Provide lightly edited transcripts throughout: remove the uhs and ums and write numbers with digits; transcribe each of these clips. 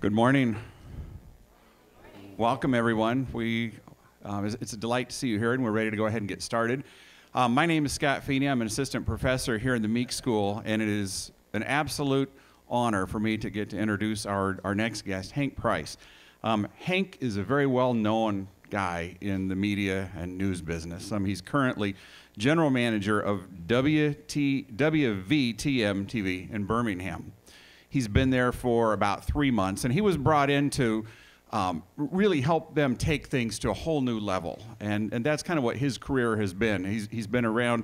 Good morning. Welcome, everyone. It's a delight to see you here, and we're ready to go ahead and get started. My name is Scott Feeney. I'm an assistant professor here in the Meek School, and it is an absolute honor for me to get to introduce our next guest, Hank Price. Hank is a very well-known guy in the media and news business. He's currently general manager of WVTM TV in Birmingham. He's been there for about 3 months, and he was brought in to really help them take things to a whole new level. And that's kind of what his career has been. He's been around.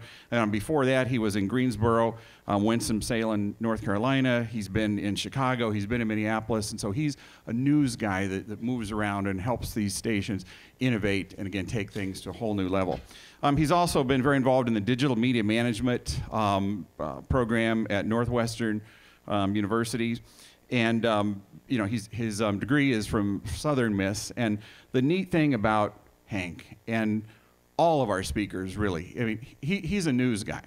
Before that, he was in Greensboro, Winston-Salem, North Carolina. He's been in Chicago. He's been in Minneapolis. And so he's a news guy that moves around and helps these stations innovate and, again, take things to a whole new level. He's also been very involved in the digital media management program at Northwestern universities, and his degree is from Southern Miss. And the neat thing about Hank and all of our speakers, really, I mean, he's a news guy,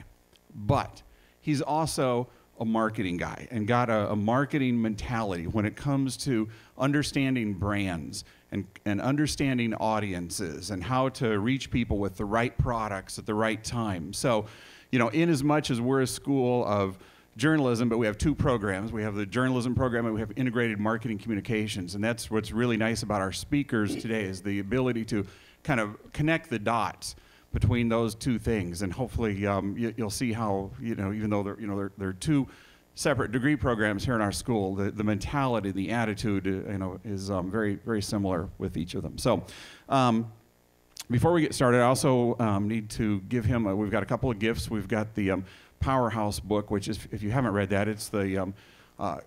but he's also a marketing guy and got a marketing mentality when it comes to understanding brands and understanding audiences and how to reach people with the right products at the right time. So, in as much as we're a school of journalism, but we have two programs. We have the journalism program and we have integrated marketing communications. And that's what's really nice about our speakers today, is the ability to kind of connect the dots between those two things. And hopefully you'll see how, even though they're two separate degree programs here in our school, the mentality, the attitude, is very, very similar with each of them. So before we get started, I also need to give him, we've got a couple of gifts. We've got the Powerhouse book, which is, if you haven't read that, it's the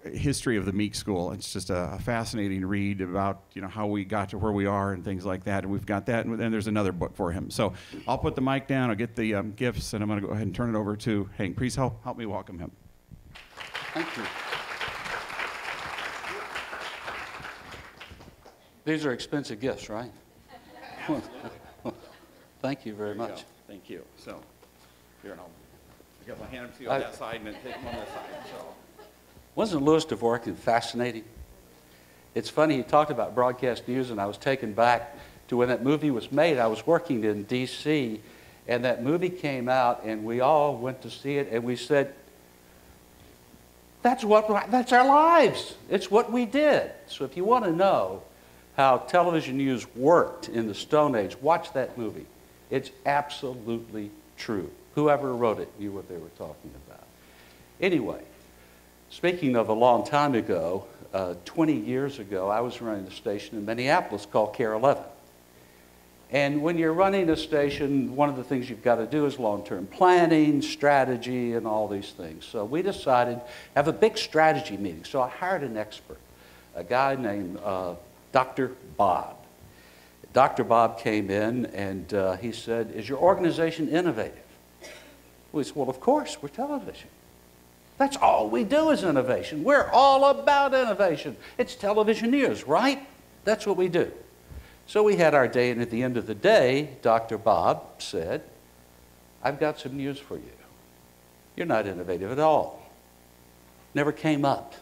history of the Meek School. It's just a fascinating read about how we got to where we are and things like that. And we've got that, and then there's another book for him. So I'll put the mic down, I'll get the gifts, and I'm going to go ahead and turn it over to Hank. Please help me welcome him. Thank you. These are expensive gifts, right? Thank you very much. Thank you. So here, I got my hand up to you on that side and then take them on this side. So. Wasn't Louis Dvorak fascinating? It's funny, he talked about broadcast news, and I was taken back to when that movie was made. I was working in D.C., and that movie came out, and we all went to see it, and we said, that's our lives. It's what we did. So if you want to know how television news worked in the Stone Age, watch that movie. It's absolutely true. Whoever wrote it knew what they were talking about. Anyway, speaking of a long time ago, 20 years ago, I was running a station in Minneapolis called Care 11. And when you're running a station, one of the things you've got to do is long-term planning, strategy, and all these things. So we decided to have a big strategy meeting. So I hired an expert, a guy named Dr. Bob. Dr. Bob came in and he said, "Is your organization innovative?" We said, "Well, of course, we're television. That's all we do is innovation. We're all about innovation. It's television news, right? That's what we do." So we had our day, and at the end of the day, Dr. Bob said, "I've got some news for you. You're not innovative at all. Never came up.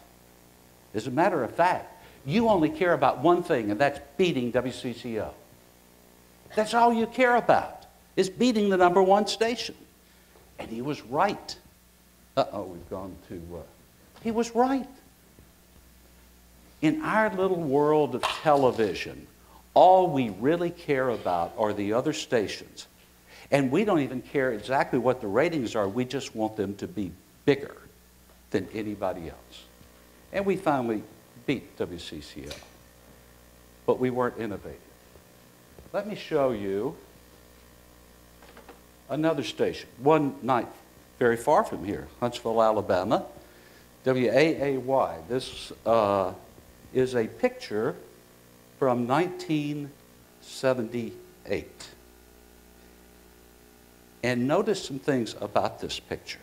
As a matter of fact, you only care about one thing, and that's beating WCCO. That's all you care about, is beating the #1 station." And he was right. We've gone to... he was right. In our little world of television, all we really care about are the other stations. And we don't even care exactly what the ratings are. We just want them to be bigger than anybody else. And we finally beat WCCO. But we weren't innovative. Let me show you another station, one night very far from here, Huntsville, Alabama, WAAY. This is a picture from 1978. And notice some things about this picture.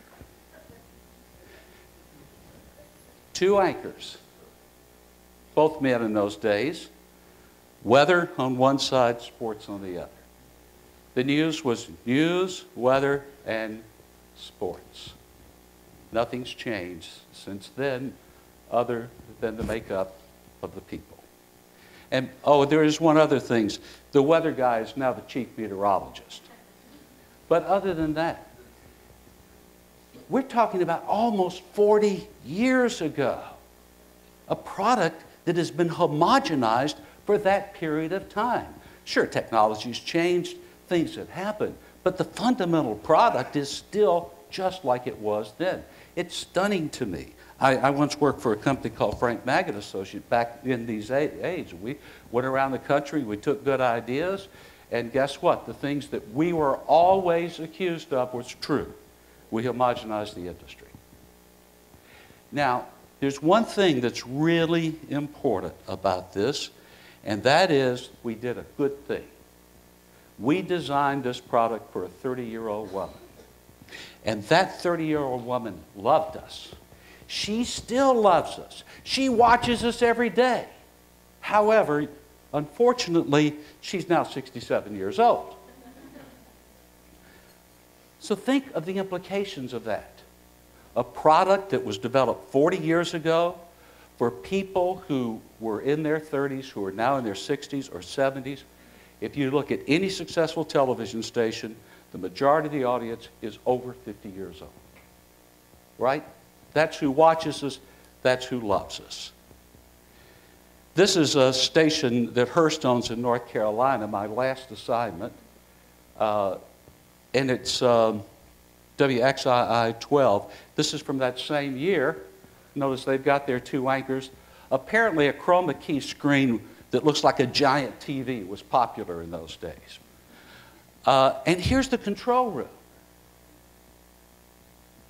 Two anchors, both men in those days, weather on one side, sports on the other. The news was news, weather, and sports. Nothing's changed since then other than the makeup of the people. And, oh, there is one other thing. The weather guy is now the chief meteorologist. But other than that, we're talking about almost 40 years ago, a product that has been homogenized for that period of time. Sure, technology's changed, things have happened, but the fundamental product is still just like it was then. It's stunning to me. I once worked for a company called Frank Maggot Associates back in these age. We went around the country, we took good ideas, and guess what? The things that we were always accused of was true. We homogenized the industry. Now, there's one thing that's really important about this, and that is we did a good thing. We designed this product for a 30-year-old woman. And that 30-year-old woman loved us. She still loves us. She watches us every day. However, unfortunately, she's now 67 years old. So think of the implications of that. A product that was developed 40 years ago for people who were in their 30s, who are now in their 60s or 70s. If you look at any successful television station, the majority of the audience is over 50 years old. Right? That's who watches us. That's who loves us. This is a station that Hearst owns in North Carolina, my last assignment. And it's WXII 12. This is from that same year. Notice they've got their two anchors. Apparently a chroma key screen that looks like a giant TV was popular in those days. And here's the control room.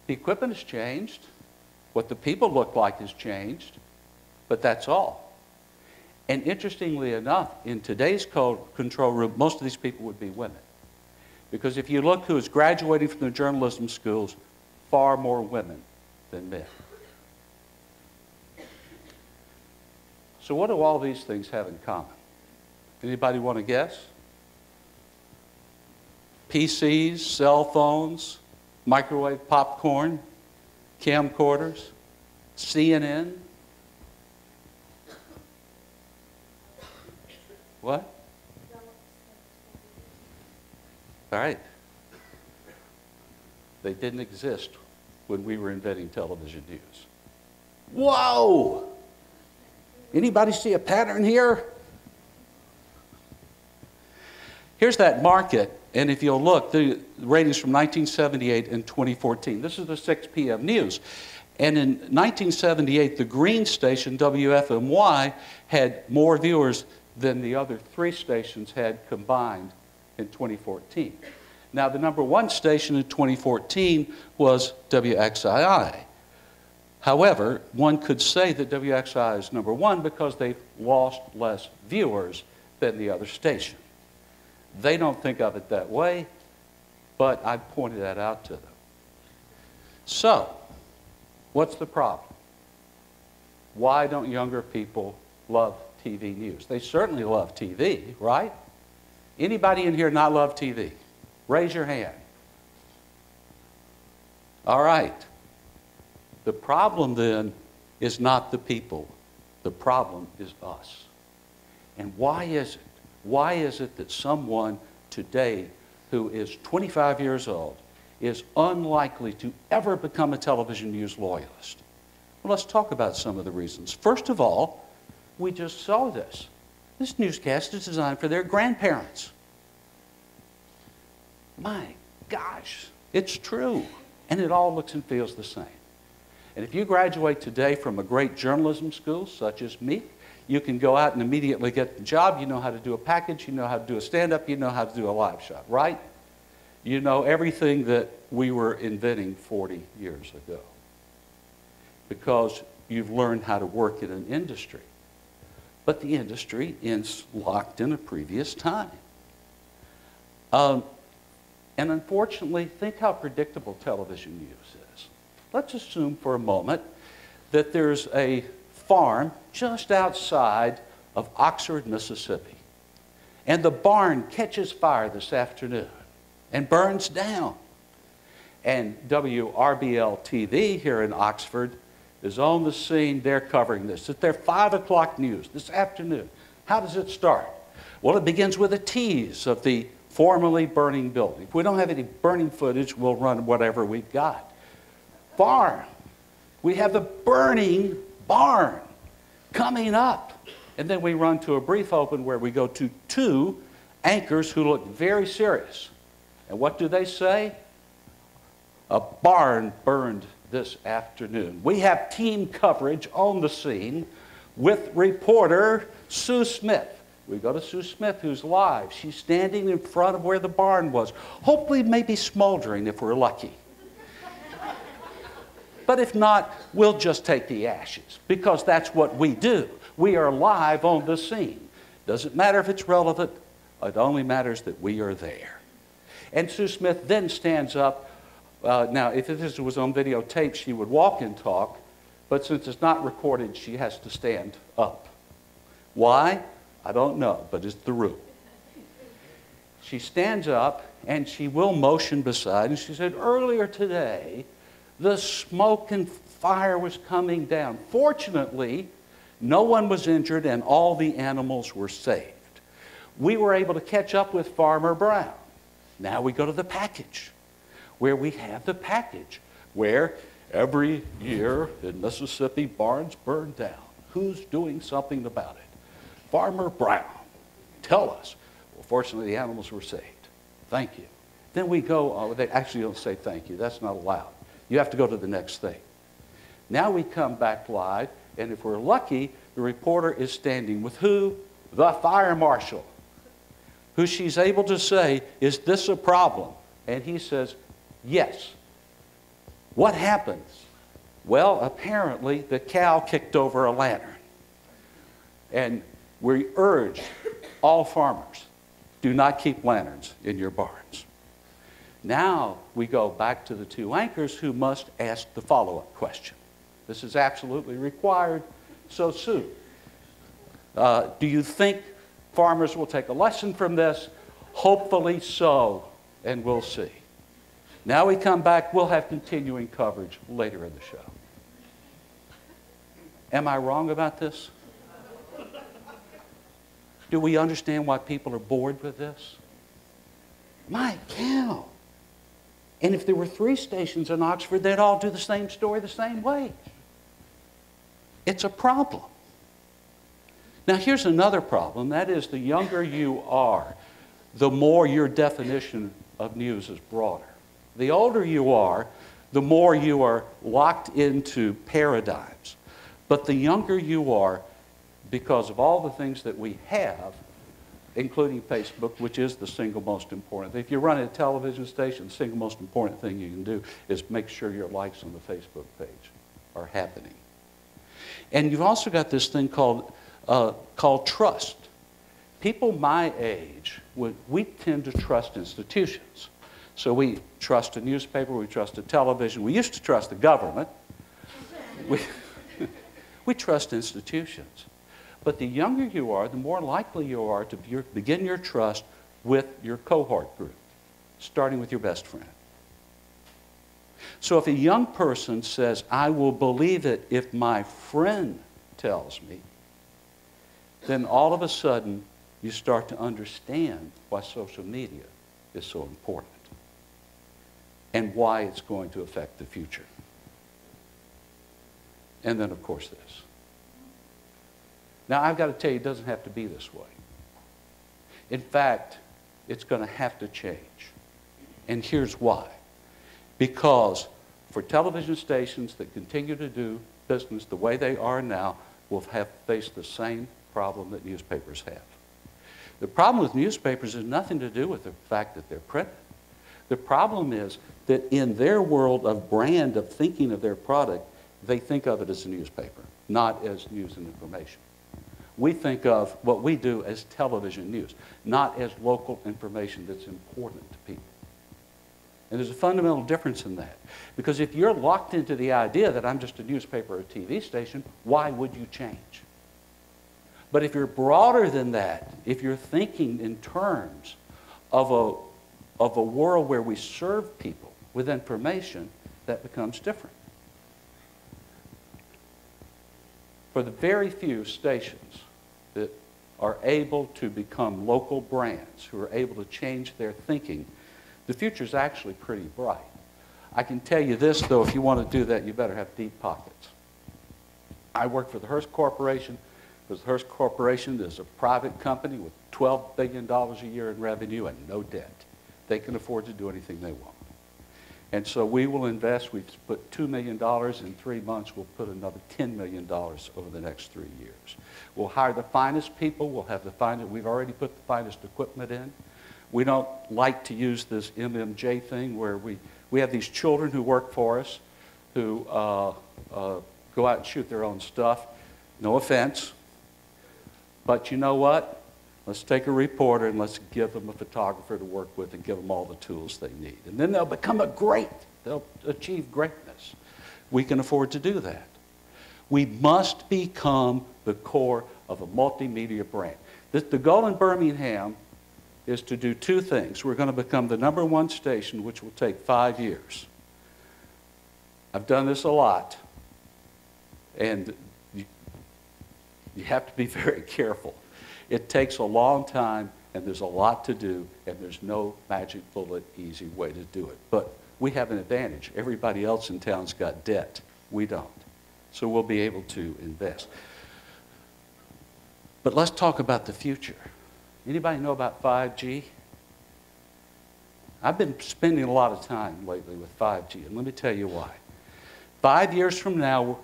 The equipment has changed. What the people look like has changed, but that's all. And interestingly enough, in today's control room, most of these people would be women. Because if you look who is graduating from the journalism schools, far more women than men. So what do all these things have in common? Anybody want to guess? PCs, cell phones, microwave popcorn, camcorders, CNN. What? All right. They didn't exist when we were inventing television news. Whoa! Anybody see a pattern here? Here's that market, and if you'll look, the ratings from 1978 and 2014. This is the 6 p.m. news. And in 1978, the green station, WFMY, had more viewers than the other 3 stations had combined in 2014. Now, the number 1 station in 2014 was WXII. However, one could say that WXII is number 1 because they've lost less viewers than the other station. They don't think of it that way, but I pointed that out to them. So, what's the problem? Why don't younger people love TV news? They certainly love TV, right? Anybody in here not love TV? Raise your hand. All right. The problem then is not the people. The problem is us. And why is it? Why is it that someone today who is 25 years old is unlikely to ever become a television news loyalist? Well, let's talk about some of the reasons. First of all, we just saw this. This newscast is designed for their grandparents. My gosh, it's true. And it all looks and feels the same. And if you graduate today from a great journalism school, such as me, you can go out and immediately get the job. You know how to do a package. You know how to do a stand-up. You know how to do a live shot, right? You know everything that we were inventing 40 years ago because you've learned how to work in an industry. But the industry is locked in a previous time. And unfortunately, think how predictable television news is. Let's assume for a moment that there's a farm just outside of Oxford, Mississippi. And the barn catches fire this afternoon and burns down. And WRBL-TV here in Oxford is on the scene. They're covering this. It's their 5 o'clock news this afternoon. How does it start? Well, it begins with a tease of the formerly burning building. If we don't have any burning footage, we'll run whatever we've got. Barn. We have the burning barn coming up. And then we run to a brief open where we go to 2 anchors who look very serious. And what do they say? A barn burned this afternoon. We have team coverage on the scene with reporter Sue Smith. We go to Sue Smith, who's live. She's standing in front of where the barn was, hopefully maybe smoldering if we're lucky. But if not, we'll just take the ashes, because that's what we do. We are live on the scene. Doesn't matter if it's relevant. It only matters that we are there. And Sue Smith then stands up. Now, if this was on videotape, she would walk and talk. But since it's not recorded, she has to stand up. Why? I don't know, but it's the rule. She stands up, and she will motion beside. And she said, earlier today, the smoke and fire was coming down. Fortunately, no one was injured, and all the animals were saved. We were able to catch up with Farmer Brown. Now we go to the package, where we have the package, where every year in Mississippi, barns burn down. Who's doing something about it? Farmer Brown. Tell us. Well, fortunately, the animals were saved. Thank you. Then we go, they actually don't say thank you. That's not allowed. You have to go to the next thing. Now we come back live, and if we're lucky, the reporter is standing with who? The fire marshal, who she's able to say, is this a problem? And he says, yes. What happens? Well, apparently the cow kicked over a lantern. And we urge all farmers, do not keep lanterns in your barns. Now we go back to the 2 anchors who must ask the follow-up question. This is absolutely required. So, Sue, do you think farmers will take a lesson from this? Hopefully so, and we'll see. Now we come back, we'll have continuing coverage later in the show. Am I wrong about this? Do we understand why people are bored with this? My cow. And if there were 3 stations in Oxford, they'd all do the same story the same way. It's a problem. Now here's another problem. That is, the younger you are, the more your definition of news is broader. The older you are, the more you are locked into paradigms. But the younger you are, because of all the things that we have, including Facebook, which is the single most important thing. If you're running a television station, the single most important thing you can do is make sure your likes on the Facebook page are happening. And you've also got this thing called trust. People my age, we tend to trust institutions. So we trust a newspaper, we trust a television. We used to trust the government. We trust institutions. But the younger you are, the more likely you are to begin your trust with your cohort group, starting with your best friend. So if a young person says, I will believe it if my friend tells me, then all of a sudden you start to understand why social media is so important and why it's going to affect the future. And then, of course, this. Now, I've got to tell you, it doesn't have to be this way. In fact, it's going to have to change. And here's why. Because for television stations that continue to do business the way they are now, will face the same problem that newspapers have. The problem with newspapers has nothing to do with the fact that they're printed. The problem is that in their world of brand, of thinking of their product, they think of it as a newspaper, not as news and information. We think of what we do as television news, not as local information that's important to people. And there's a fundamental difference in that. Because if you're locked into the idea that I'm just a newspaper or a TV station, why would you change? But if you're broader than that, if you're thinking in terms of a world where we serve people with information, that becomes different. For the very few stations that are able to become local brands, who are able to change their thinking, the future is actually pretty bright. I can tell you this, though, if you want to do that, you better have deep pockets. I work for the Hearst Corporation, because the Hearst Corporation is a private company with $12 billion a year in revenue and no debt. They can afford to do anything they want. And so we will invest. We've put $2 million in 3 months. We'll put another $10 million over the next 3 years. We'll hire the finest people. We'll have the finest. We've already put the finest equipment in. We don't like to use this MMJ thing where we have these children who work for us who go out and shoot their own stuff. No offense. But you know what? Let's take a reporter and let's give them a photographer to work with and give them all the tools they need. And then they'll become they'll achieve greatness. We can afford to do that. We must become the core of a multimedia brand. The goal in Birmingham is to do two things. We're going to become the #1 station, which will take 5 years. I've done this a lot, and you have to be very careful. It takes a long time, and there's a lot to do, and there's no magic bullet, easy way to do it. But we have an advantage. Everybody else in town's got debt. We don't. So we'll be able to invest. But let's talk about the future. Anybody know about 5G? I've been spending a lot of time lately with 5G, and let me tell you why. 5 years from now,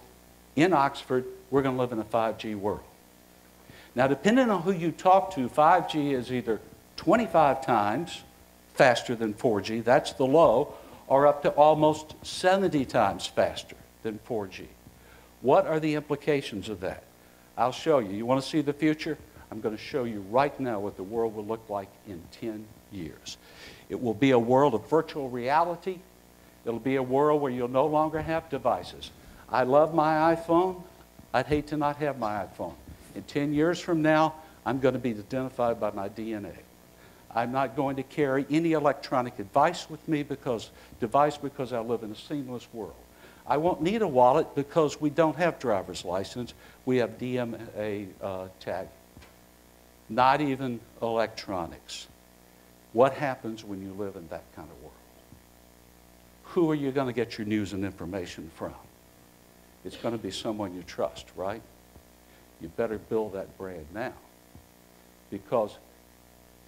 in Oxford, we're going to live in a 5G world. Now, depending on who you talk to, 5G is either 25 times faster than 4G, that's the low, or up to almost 70 times faster than 4G. What are the implications of that? I'll show you. You want to see the future? I'm going to show you right now what the world will look like in 10 years. It will be a world of virtual reality. It'll be a world where you'll no longer have devices. I love my iPhone. I'd hate to not have my iPhone. In 10 years from now, I'm going to be identified by my DNA. I'm not going to carry any electronic device with me because I live in a seamless world. I won't need a wallet because we don't have driver's license. We have DMA tag. Not even electronics. What happens when you live in that kind of world? Who are you going to get your news and information from? It's going to be someone you trust, right? You better build that brand now, because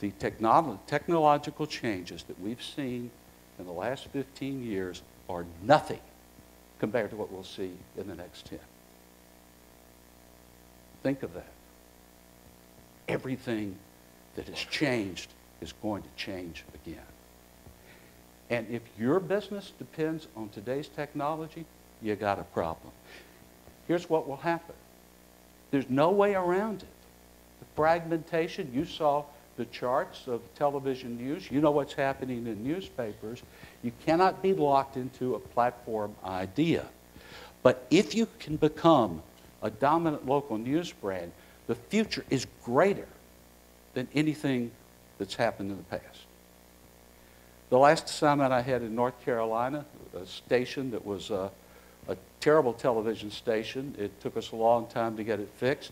the technological changes that we've seen in the last 15 years are nothing compared to what we'll see in the next 10. Think of that. Everything that has changed is going to change again. And if your business depends on today's technology, you got a problem. Here's what will happen. There's no way around it. The fragmentation, you saw the charts of television news. You know what's happening in newspapers. You cannot be locked into a platform idea. But if you can become a dominant local news brand, the future is greater than anything that's happened in the past. The last assignment I had in North Carolina, a station that was a terrible television station. It took us a long time to get it fixed.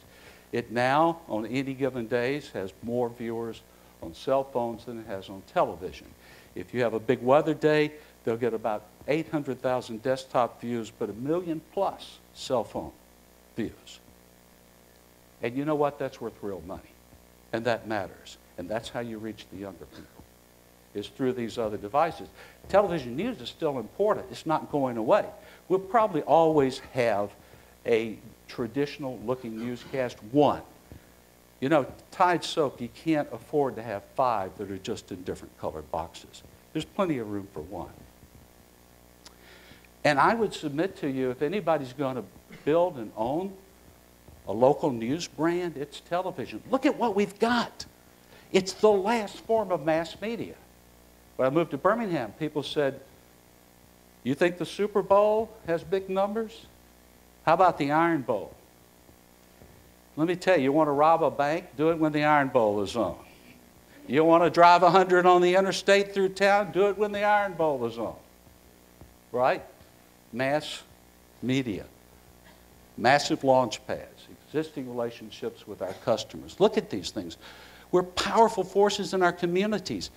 It now, on any given days, has more viewers on cell phones than it has on television. If you have a big weather day, they'll get about 800,000 desktop views, but 1 million plus cell phone views. And you know what? That's worth real money. And that matters. And that's how you reach the younger people, is through these other devices. Television news is still important. It's not going away. We'll probably always have a traditional looking newscast, one. You know, Tide soap, you can't afford to have 5 that are just in different colored boxes. There's plenty of room for one. And I would submit to you, if anybody's going to build and own a local news brand, it's television. Look at what we've got. It's the last form of mass media. When I moved to Birmingham, people said, you think the Super Bowl has big numbers? How about the Iron Bowl? Let me tell you, you want to rob a bank? Do it when the Iron Bowl is on. You want to drive 100 on the interstate through town? Do it when the Iron Bowl is on. Right? Mass media. massive launch pads, existing relationships with our customers. Look at these things. We're powerful forces in our communities.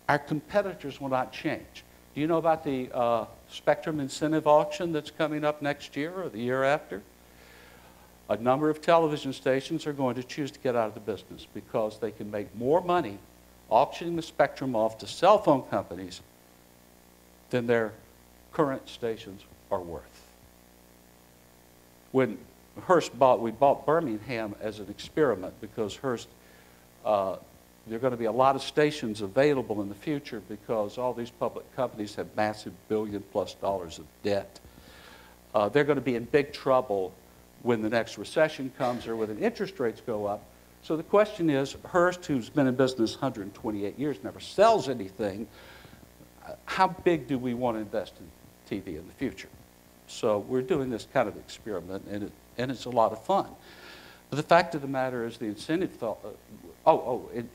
Our competitors will not change. Do you know about the Spectrum Incentive Auction that's coming up next year or the year after? A number of television stations are going to choose to get out of the business because they can make more money auctioning the spectrum off to cell phone companies than their current stations are worth. When Hearst we bought Birmingham as an experiment because Hearst, there are going to be a lot of stations available in the future because all these public companies have massive $billion-plus of debt. They're going to be in big trouble when the next recession comes or when the interest rates go up. So the question is, Hearst, who's been in business 128 years, never sells anything, how big do we want to invest in TV in the future? So we're doing this kind of experiment, and it's a lot of fun. But the fact of the matter is the incentive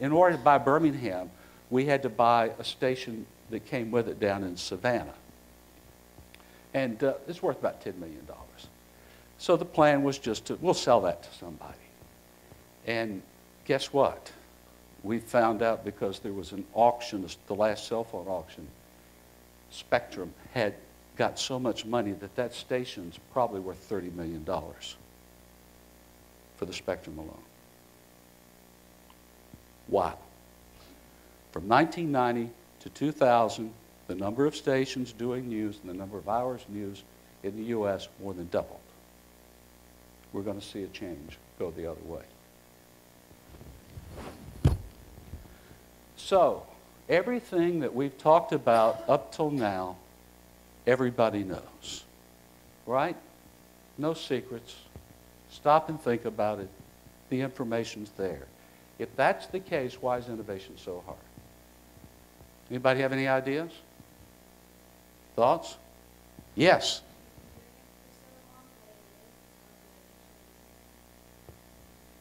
in order to buy Birmingham, we had to buy a station that came with it down in Savannah. And it's worth about $10 million. So the plan was just we'll sell that to somebody. And guess what? We found out because there was an auction, the last cell phone auction, Spectrum had got so much money that station's probably worth $30 million for the Spectrum alone. Wow. From 1990 to 2000, the number of stations doing news and the number of hours news in the U.S. more than doubled. We're going to see a change go the other way. So, everything that we've talked about up till now, everybody knows, right? No secrets. Stop and think about it. The information's there. If that's the case, why is innovation so hard? Anybody have any ideas? Thoughts? Yes.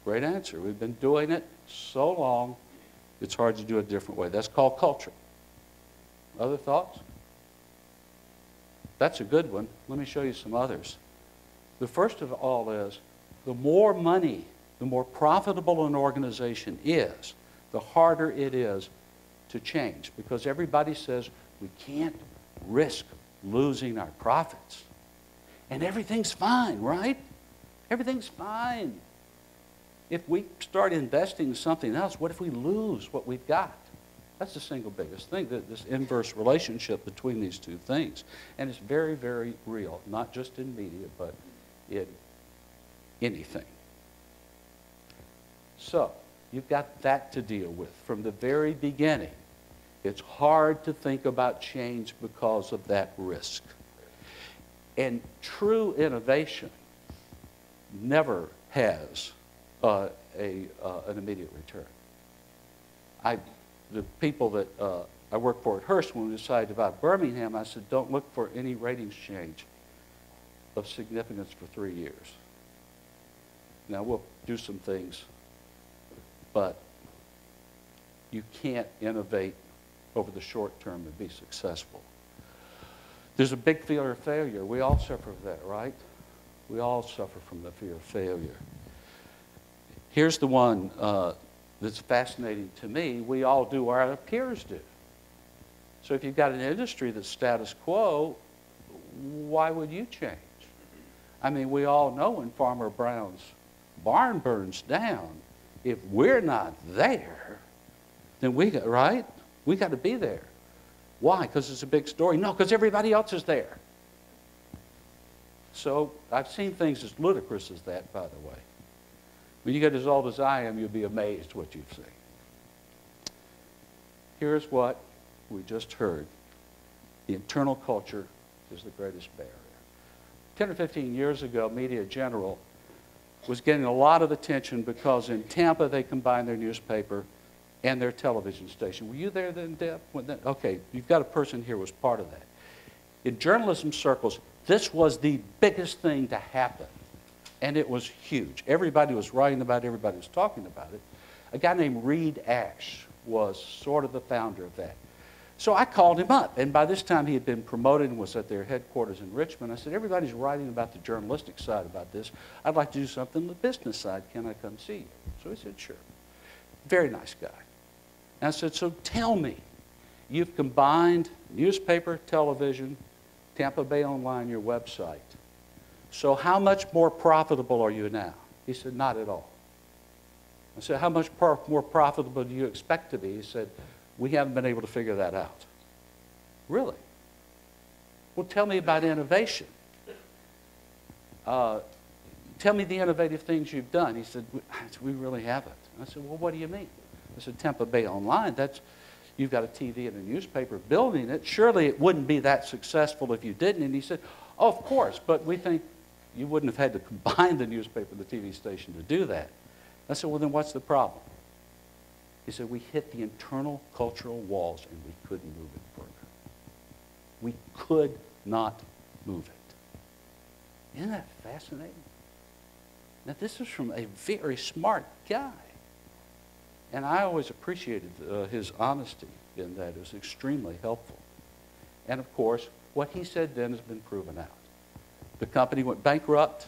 Great answer. We've been doing it so long, it's hard to do it a different way. That's called culture. Other thoughts? That's a good one. Let me show you some others. The first of all is, the more money, the more profitable an organization is, the harder it is to change. Because everybody says, we can't risk losing our profits. And everything's fine, right? Everything's fine. If we start investing in something else, what if we lose what we've got? That's the single biggest thing, this inverse relationship between these two things. And it's very, very real, not just in media, but in anything. So, you've got that to deal with from the very beginning. It's hard to think about change because of that risk. And true innovation never has an immediate return. The people that I worked for at Hearst, when we decided about Birmingham, I said, don't look for any ratings change of significance for 3 years. Now, we'll do some things, but you can't innovate over the short term and be successful. There's a big fear of failure. We all suffer from that, right? We all suffer from the fear of failure. Here's the one that's fascinating to me. We all do, our peers do. So if you've got an industry that's status quo, why would you change? I mean, we all know when Farmer Brown's barn burns down, if we're not there, then we got, right? We got to be there. Why? Because it's a big story? No, because everybody else is there. So I've seen things as ludicrous as that, by the way. When you get as old as I am, you'll be amazed what you've seen. Here's what we just heard. The internal culture is the greatest barrier. 10 or 15 years ago, Media General was getting a lot of attention because in Tampa they combined their newspaper and their television station. Were you there then, Deb? Okay, you've got a person here who was part of that. In journalism circles, this was the biggest thing to happen. And it was huge. Everybody was writing about it. Everybody was talking about it. A guy named Reed Ash was sort of the founder of that. So I called him up, and by this time he had been promoted and was at their headquarters in Richmond. I said, everybody's writing about the journalistic side about this. I'd like to do something on the business side. Can I come see you? So he said, sure. Very nice guy. And I said, so tell me, you've combined newspaper, television, Tampa Bay Online, your website. So how much more profitable are you now? He said, not at all. I said, how much more profitable do you expect to be? He said, we haven't been able to figure that out. Really? Well, tell me about innovation. Tell me the innovative things you've done. He said, we really haven't. I said, well, what do you mean? I said, Tampa Bay Online, you've got a TV and a newspaper building it. Surely it wouldn't be that successful if you didn't. And he said, oh, of course, but we think you wouldn't have had to combine the newspaper and the TV station to do that. I said, well, then what's the problem? He said, we hit the internal cultural walls and we couldn't move it further. We could not move it. Isn't that fascinating? Now, this is from a very smart guy. And I always appreciated his honesty in that. It was extremely helpful. And, of course, what he said then has been proven out. The company went bankrupt,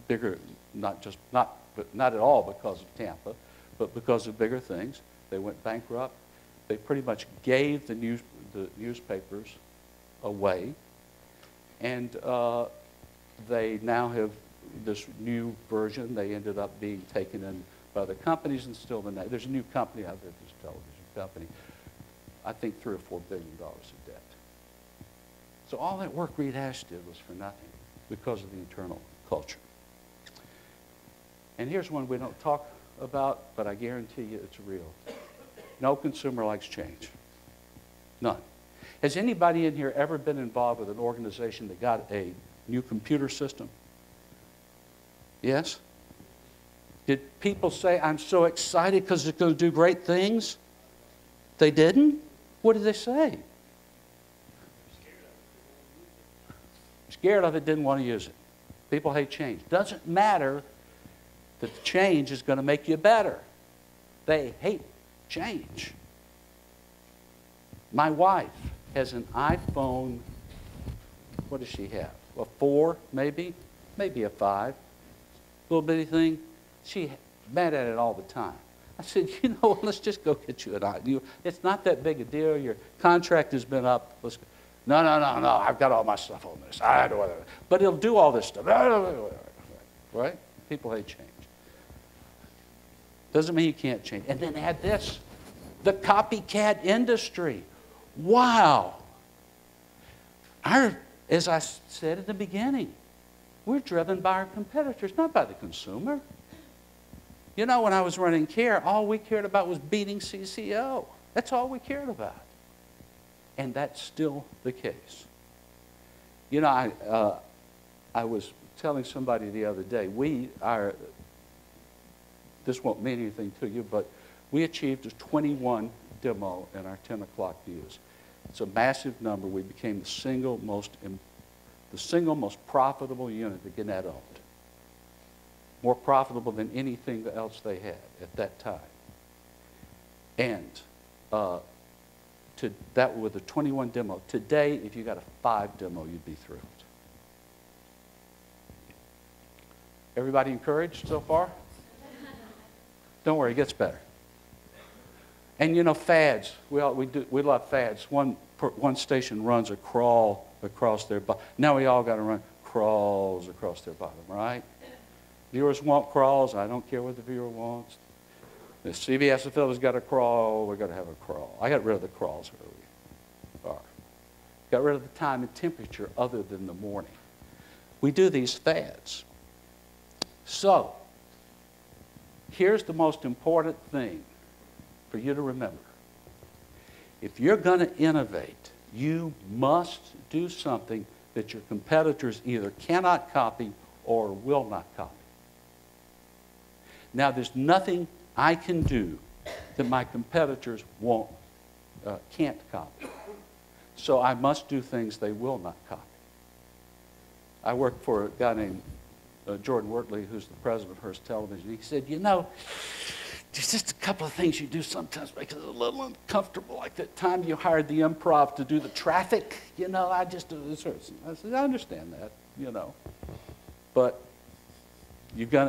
bigger, not at all because of Tampa, but because of bigger things. They went bankrupt. They pretty much gave the newspapers away. And they now have this new version. They ended up being taken in by other companies, and still there's a new company out there, this television company, I think $3 or $4 billion of debt. So all that work Reed Ash did was for nothing because of the internal culture. And here's one we don't talk about, but I guarantee you it's real. No consumer likes change. None. Has anybody in here ever been involved with an organization that got a new computer system? Yes? Did people say, I'm so excited because it's going to do great things? They didn't? What did they say? Scared of it, didn't want to use it. People hate change. Doesn't matter that the change is going to make you better. They hate change. My wife has an iPhone, what does she have? A 4, maybe? Maybe a 5. Little bitty thing. She mad at it all the time. I said, you know, let's just go get you an iPhone. It's not that big a deal. Your contract has been up. Let's go. No. I've got all my stuff on this. I don't know. But it'll do all this stuff. Right? People hate change. Doesn't mean you can't change. And then add this. The copycat industry. Wow. As I said at the beginning, we're driven by our competitors, not by the consumer. You know, when I was running CARE, all we cared about was beating CCO. That's all we cared about. And that's still the case. You know, I was telling somebody the other day, this won't mean anything to you, but we achieved a 21 demo in our 10 o'clock views. It's a massive number. We became the single most profitable unit that Gannett owned. More profitable than anything else they had at that time. And that with a 21 demo. Today, if you got a 5 demo, you'd be thrilled. Everybody encouraged so far? Don't worry, it gets better. And you know, fads. We love fads. One station runs a crawl across their bottom. Now we all got to run crawls across their bottom, right? Viewers want crawls. I don't care what the viewer wants. The CBS affiliate's got a crawl. We're going to have a crawl. I got rid of the crawls where we are. Got rid of the time and temperature other than the morning. We do these fads. So, here's the most important thing for you to remember. If you're going to innovate, you must do something that your competitors either cannot copy or will not copy. Now, there's nothing I can do that my competitors can't copy. So I must do things they will not copy. I work for a guy named Jordan Wortley, who's the president of Hearst Television. He said, you know, there's just a couple of things you do sometimes make it a little uncomfortable, like that time you hired the improv to do the traffic. You know, I just do this. I said, I understand that, you know. But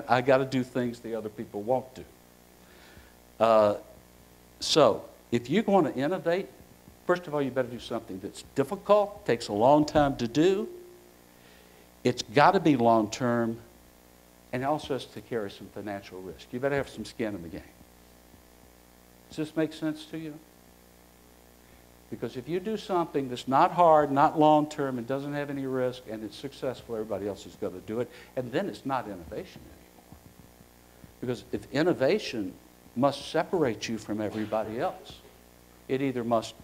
I got to do things the other people won't do. So if you're going to innovate, first of all, you better do something that's difficult, takes a long time to do. It's got to be long-term, and it also has to carry some financial risk. You better have some skin in the game. Does this make sense to you? Because if you do something that's not hard, not long-term, and doesn't have any risk, and it's successful, everybody else is going to do it, and then it's not innovation anymore. Because if innovation must separate you from everybody else, it either must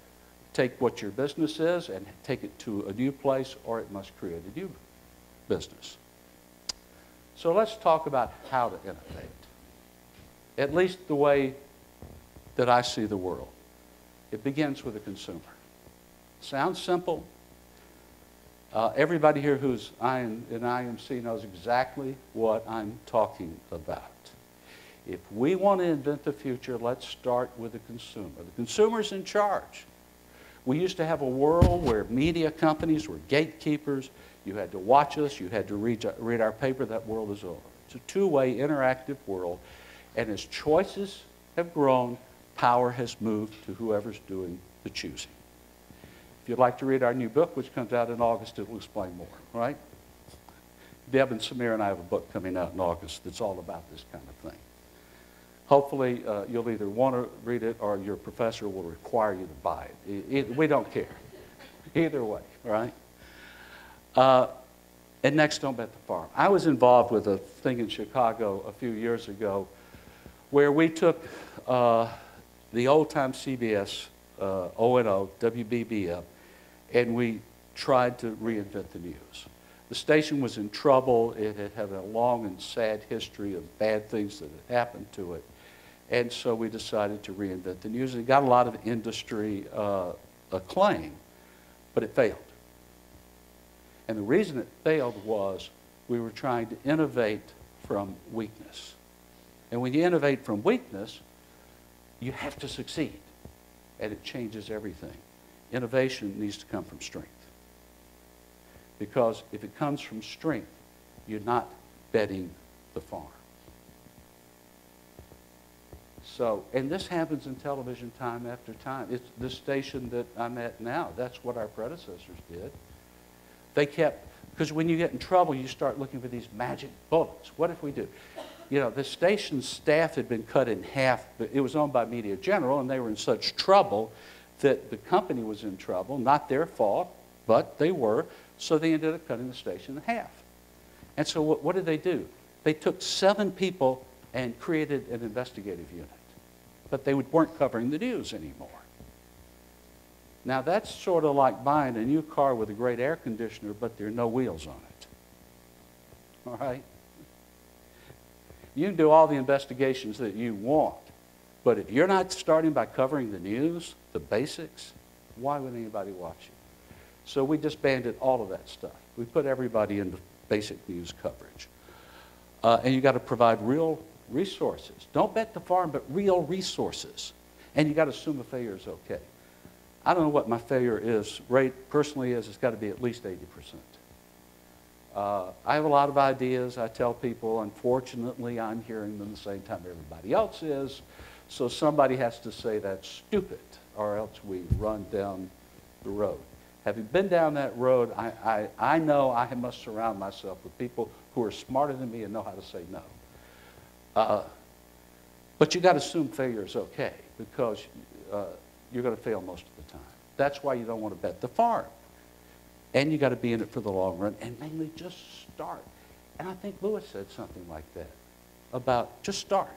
take what your business is and take it to a new place, or it must create a new business. So let's talk about how to innovate, at least the way that I see the world. It begins with the consumer. Sounds simple. Everybody here who's in IMC knows exactly what I'm talking about. If we want to invent the future, let's start with the consumer. The consumer's in charge. We used to have a world where media companies were gatekeepers. You had to watch us. You had to read our paper. That world is over. It's a two-way interactive world. And as choices have grown, power has moved to whoever's doing the choosing. If you'd like to read our new book, which comes out in August, it will explain more, right? Deb and Samir and I have a book coming out in August that's all about this kind of thing. Hopefully, you'll either want to read it or your professor will require you to buy it. We don't care. Either way, right? And next, don't bet the farm. I was involved with a thing in Chicago a few years ago where we took the old-time CBS, O&O, WBBM, and we tried to reinvent the news. The station was in trouble. It had had a long and sad history of bad things that had happened to it. And so we decided to reinvent the news. It got a lot of industry acclaim, but it failed. And the reason it failed was we were trying to innovate from weakness. And when you innovate from weakness, you have to succeed. And it changes everything. Innovation needs to come from strength. Because if it comes from strength, you're not betting the farm. So, and this happens in television time after time. It's the station that I'm at now. That's what our predecessors did. They kept, because when you get in trouble, you start looking for these magic bullets. What if we do? You know, the station's staff had been cut in half. But it was owned by Media General, and they were in such trouble that the company was in trouble. Not their fault, but they were. So they ended up cutting the station in half. And so what did they do? They took 7 people and created an investigative unit. But they weren't covering the news anymore. Now that's sort of like buying a new car with a great air conditioner, but there are no wheels on it. All right? You can do all the investigations that you want, but if you're not starting by covering the news, the basics, why would anybody watch you? So we disbanded all of that stuff. We put everybody into basic news coverage. And you got to provide real resources. Don't bet the farm, but real resources. And you got to assume a failure is okay. I don't know what my failure rate personally is. It's got to be at least 80%. I have a lot of ideas. I tell people, unfortunately, I'm hearing them the same time everybody else is. So somebody has to say that's stupid, or else we run down the road. Having been down that road, I know I must surround myself with people who are smarter than me and know how to say no. But you got to assume failure is okay, because you're going to fail most of the time. That's why you don't want to bet the farm. And you got to be in it for the long run, and mainly just start. And I think Lewis said something like that, about just start.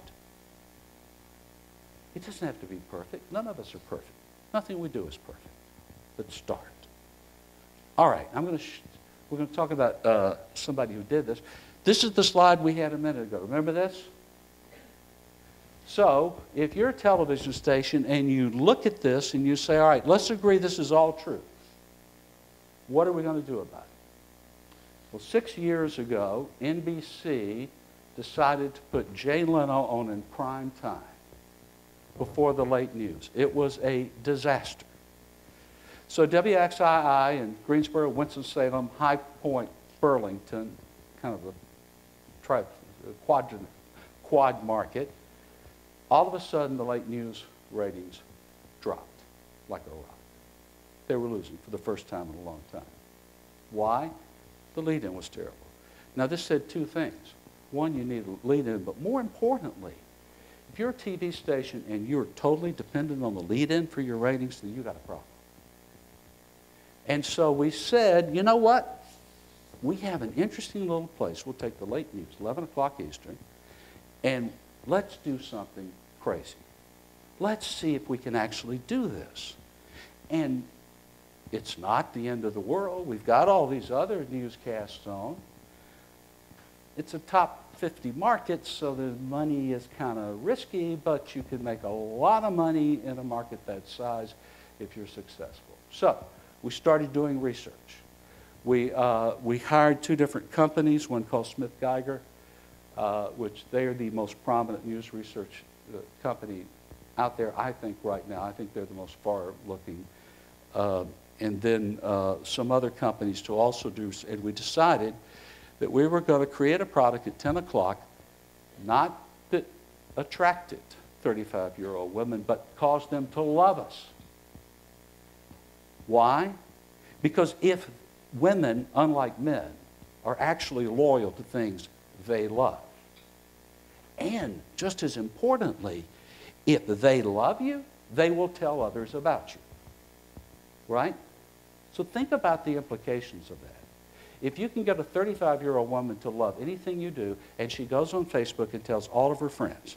It doesn't have to be perfect. None of us are perfect. Nothing we do is perfect. But start. All right, we're going to talk about somebody who did this. This is the slide we had a minute ago. Remember this? So, if you're a television station and you look at this and you say, all right, let's agree this is all true. What are we going to do about it? Well, 6 years ago, NBC decided to put Jay Leno on in prime time. before the late news. It was a disaster. So WXII in Greensboro, Winston-Salem, High Point, Burlington, kind of a quad market, all of a sudden the late news ratings dropped like a rock. They were losing for the first time in a long time. Why? The lead-in was terrible. Now this said two things. One, you need a lead-in, but more importantly, if you're a TV station and you're totally dependent on the lead-in for your ratings, then you got a problem. And so we said, you know what? We have an interesting little place. We'll take the late news, 11 o'clock Eastern, and let's do something crazy. Let's see if we can actually do this. And it's not the end of the world. We've got all these other newscasts on. It's a top 50 market, so the money is kind of risky, but you can make a lot of money in a market that size if you're successful. So we started doing research. We hired two different companies, one called Smith Geiger, which they are the most prominent news research company out there, I think, right now. I think they're the most far-looking. And then some other companies to also do, and we decided that we were going to create a product at 10 o'clock, not that attracted 35-year-old women, but caused them to love us. Why? Because if women, unlike men, are actually loyal to things they love, and just as importantly, if they love you, they will tell others about you. Right? So think about the implications of that. If you can get a 35-year-old woman to love anything you do, and she goes on Facebook and tells all of her friends,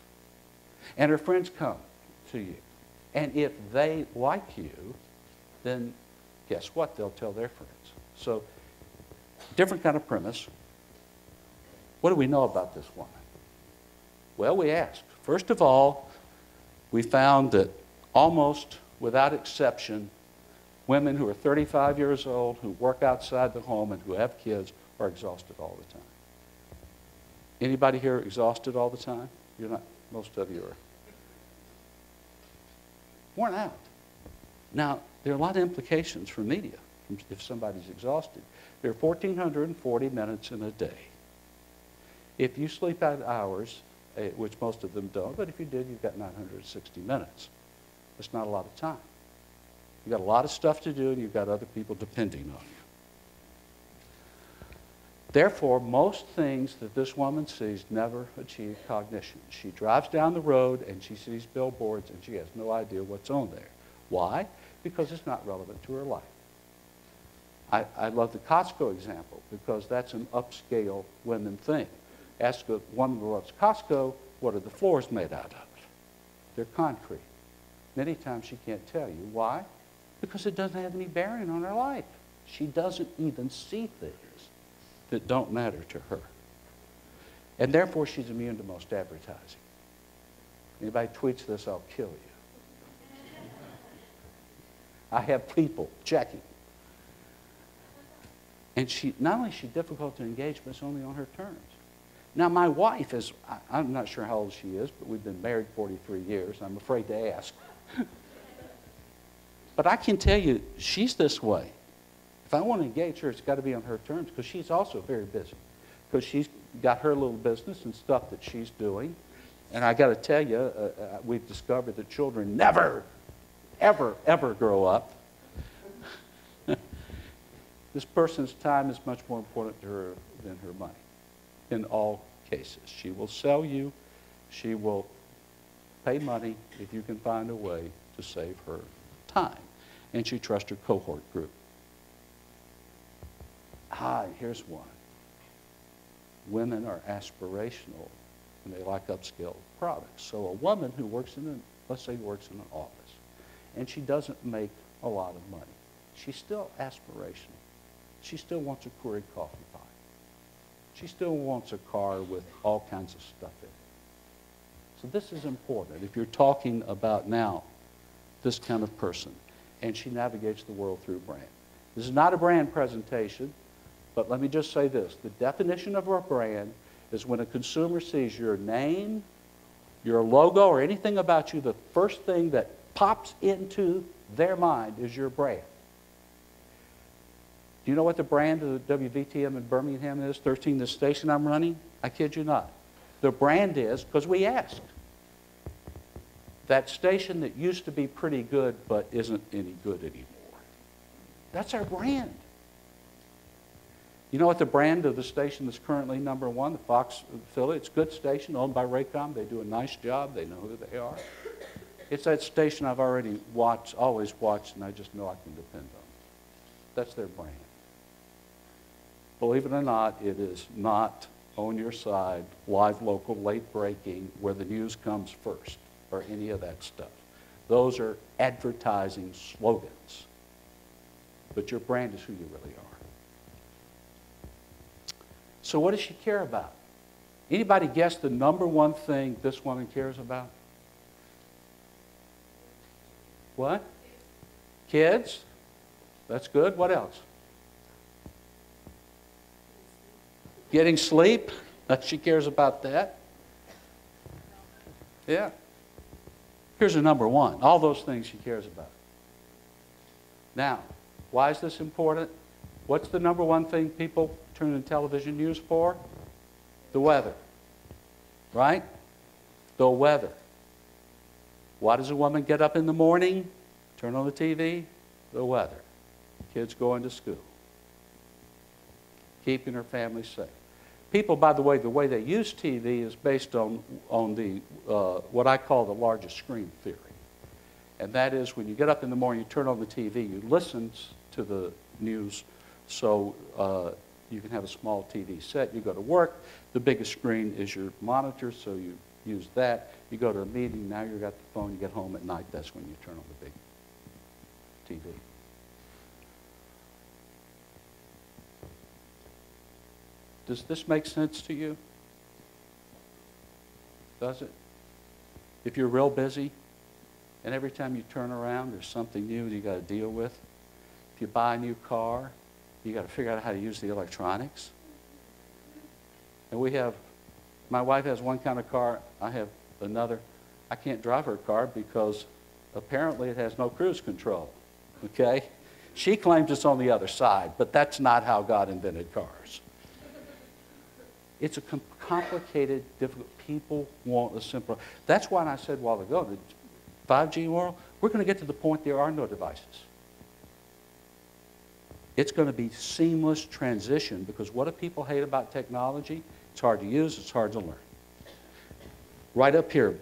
and her friends come to you, and if they like you, then guess what? They'll tell their friends. So, different kind of premise. What do we know about this woman? Well, we asked. First of all, we found that almost without exception, women who are 35 years old, who work outside the home, and who have kids are exhausted all the time. Anybody here exhausted all the time? You're not. Most of you are. Worn out. Now, there are a lot of implications for media if somebody's exhausted. There are 1,440 minutes in a day. If you sleep out hours, which most of them don't, but if you did, you've got 960 minutes. That's not a lot of time. You've got a lot of stuff to do, and you've got other people depending on you. Therefore, most things that this woman sees never achieve cognition. She drives down the road, and she sees billboards, and she has no idea what's on there. Why? Because it's not relevant to her life. I love the Costco example, because that's an upscale women thing. Ask a woman who loves Costco, what are the floors made out of? They're concrete. Many times she can't tell you. Why? Because it doesn't have any bearing on her life. She doesn't even see things that don't matter to her. And therefore, she's immune to most advertising. Anybody tweets this, I'll kill you. I have people checking. And not only is she difficult to engage, but it's only on her terms. Now, my wife is, I'm not sure how old she is, but we've been married 43 years. I'm afraid to ask. But I can tell you, she's this way. If I want to engage her, it's got to be on her terms, because she's also very busy. Because she's got her little business and stuff that she's doing. And I got to tell you, we've discovered that children never, ever, ever grow up. This person's time is much more important to her than her money. In all cases, she will sell you. She will pay money if you can find a way to save her time. And she trusts her cohort group. Here's one. Women are aspirational and they like upscale products. So a woman who works let's say works in an office, and she doesn't make a lot of money, she's still aspirational. She still wants a Keurig coffee pot. She still wants a car with all kinds of stuff in it. So this is important. If you're talking about now this kind of person, and she navigates the world through brand. This is not a brand presentation, but let me just say this. The definition of a brand is when a consumer sees your name your logo or anything about you, the first thing that pops into their mind is your brand. Do you know what the brand of the WVTM in Birmingham is? 13, the station I'm running? I kid you not. The brand is, because we asked, that station that used to be pretty good but isn't any good anymore. That's our brand. You know what the brand of the station that's currently #1, the Fox affiliate? It's a good station owned by Raycom. They do a nice job. They know who they are. It's that station I've already watched, always watched, and I just know I can depend on. That's their brand. Believe it or not, it is not on your side, live, local, late breaking, where the news comes first, or any of that stuff. Those are advertising slogans. But your brand is who you really are. So what does she care about? Anybody guess the #1 thing this woman cares about? What? Kids? That's good. What else? Getting sleep? She cares about that. Yeah. Here's the #1. All those things she cares about. Now, why is this important? What's the #1 thing people turn on television news for? The weather. Right? The weather. Why does a woman get up in the morning, turn on the TV? The weather. Kids going to school. Keeping her family safe. People, by the way they use TV is based on the what I call the largest screen theory. And that is when you get up in the morning, you turn on the TV, you listen to the news, so you can have a small TV set. You go to work, the biggest screen is your monitor, so you use that. You go to a meeting, now you've got the phone, you get home at night, that's when you turn on the big TV. Does this make sense to you? Does it? If you're real busy, and every time you turn around, there's something new you got to deal with. If you buy a new car, you got to figure out how to use the electronics. And my wife has one kind of car, I have another. I can't drive her car because apparently it has no cruise control, okay? She claims it's on the other side, but that's not how God invented cars. It's a complicated, difficult, people want a simpler. That's why I said a while ago, the 5G world, we're going to get to the point there are no devices. It's going to be seamless transition, because what do people hate about technology? It's hard to use, it's hard to learn. Right up here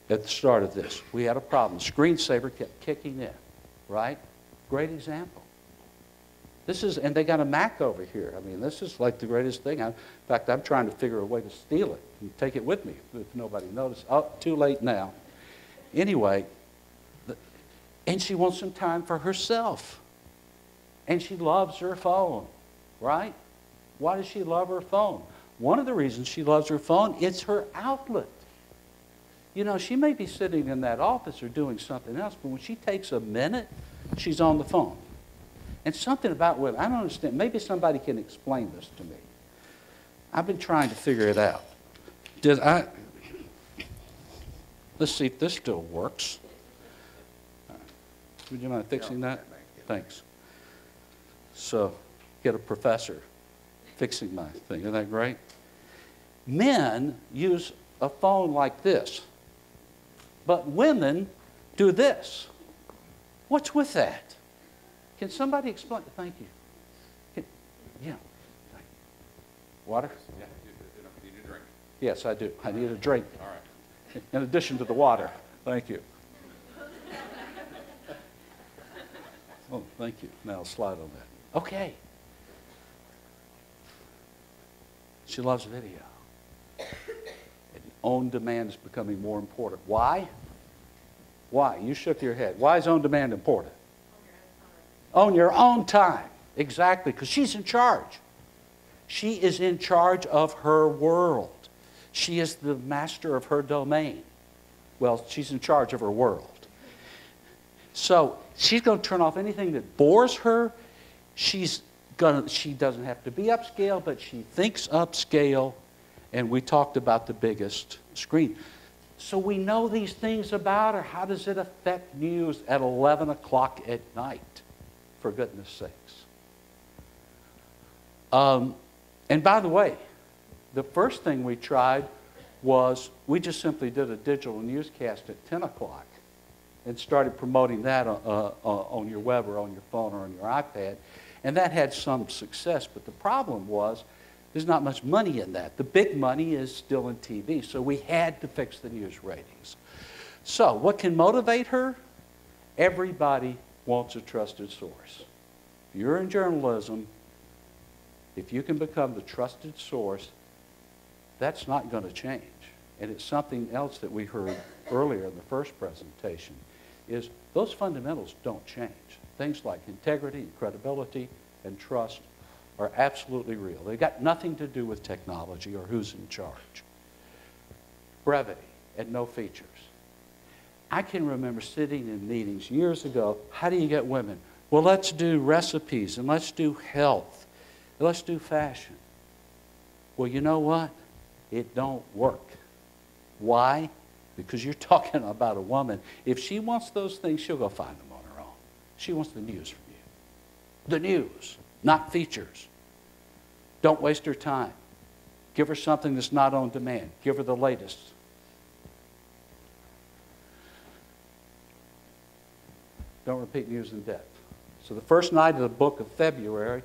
at the start of this, we had a problem. Screensaver kept kicking in, right? Great example. And they got a Mac over here. I mean, this is like the greatest thing. In fact, I'm trying to figure a way to steal it and take it with me if nobody noticed. Oh, too late now. Anyway, and she wants some time for herself. And she loves her phone, right? Why does she love her phone? One of the reasons she loves her phone, it's her outlet. You know, she may be sitting in that office or doing something else, but when she takes a minute, she's on the phone. And something about women, I don't understand. Maybe somebody can explain this to me. I've been trying to figure it out. Let's see if this still works. Would you mind fixing that? Thanks. So, get a professor fixing my thing. Isn't that great? Men use a phone like this, but women do this. What's with that? Can somebody explain? Thank you. Yeah. Water? Yeah, you need a drink. Yes, I do. I need a drink. All right. In addition to the water. Thank you. Oh, thank you. Now I'll slide on that. Okay. She loves video. And on demand is becoming more important. Why? Why? You shook your head. Why is on demand important? On your own time. Exactly, because she's in charge. She is in charge of her world. She is the master of her domain. Well, she's in charge of her world. So she's going to turn off anything that bores her. She doesn't have to be upscale, but she thinks upscale. And we talked about the biggest screen. So we know these things about her. How does it affect news at 11 o'clock at night, for goodness sakes? And by the way, the first thing we tried was we just simply did a digital newscast at 10 o'clock and started promoting that on your web or on your phone or on your iPad. And that had some success, but the problem was there's not much money in that. The big money is still in TV, so we had to fix the news ratings. So what can motivate her? Everybody wants a trusted source. If you're in journalism, if you can become the trusted source, that's not going to change. And it's something else that we heard earlier in the first presentation, is those fundamentals don't change. Things like integrity, and credibility, and trust are absolutely real. They've got nothing to do with technology or who's in charge. Brevity and no features. I can remember sitting in meetings years ago, how do you get women? Well, let's do recipes, and let's do health, and let's do fashion. Well, you know what? It don't work. Why? Because you're talking about a woman. If she wants those things, she'll go find them on her own. She wants the news from you. The news, not features. Don't waste her time. Give her something that's not on demand. Give her the latest. Don't repeat news in depth. So the first night of the book of February,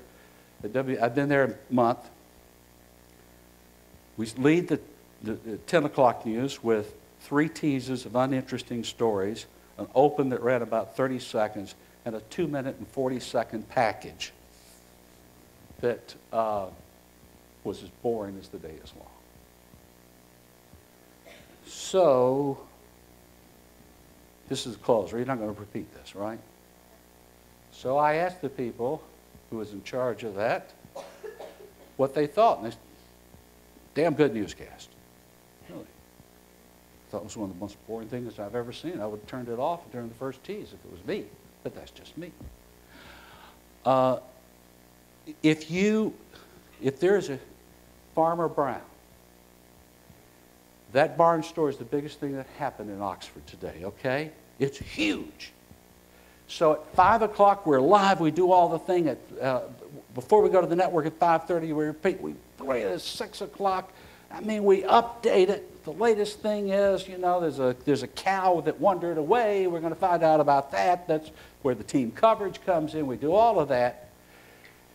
I've been there a month. We lead the 10 o'clock news with 3 teases of uninteresting stories, an open that ran about 30 seconds, and a 2-minute and 40-second package that was as boring as the day is long. So, this is a closer. You're not going to repeat this, right? So I asked the people who was in charge of that what they thought. And they said, damn good newscast. Really. I thought it was one of the most boring things I've ever seen. I would have turned it off during the first tease if it was me. But that's just me. If there's a Farmer Brown, that barn store is the biggest thing that happened in Oxford today, okay? It's huge. So at 5 o'clock, we're live. We do all the thing. Before we go to the network at 5:30, we repeat. We play it at 6 o'clock. I mean, we update it. The latest thing is, you know, there's a cow that wandered away. We're going to find out about that. That's where the team coverage comes in. We do all of that.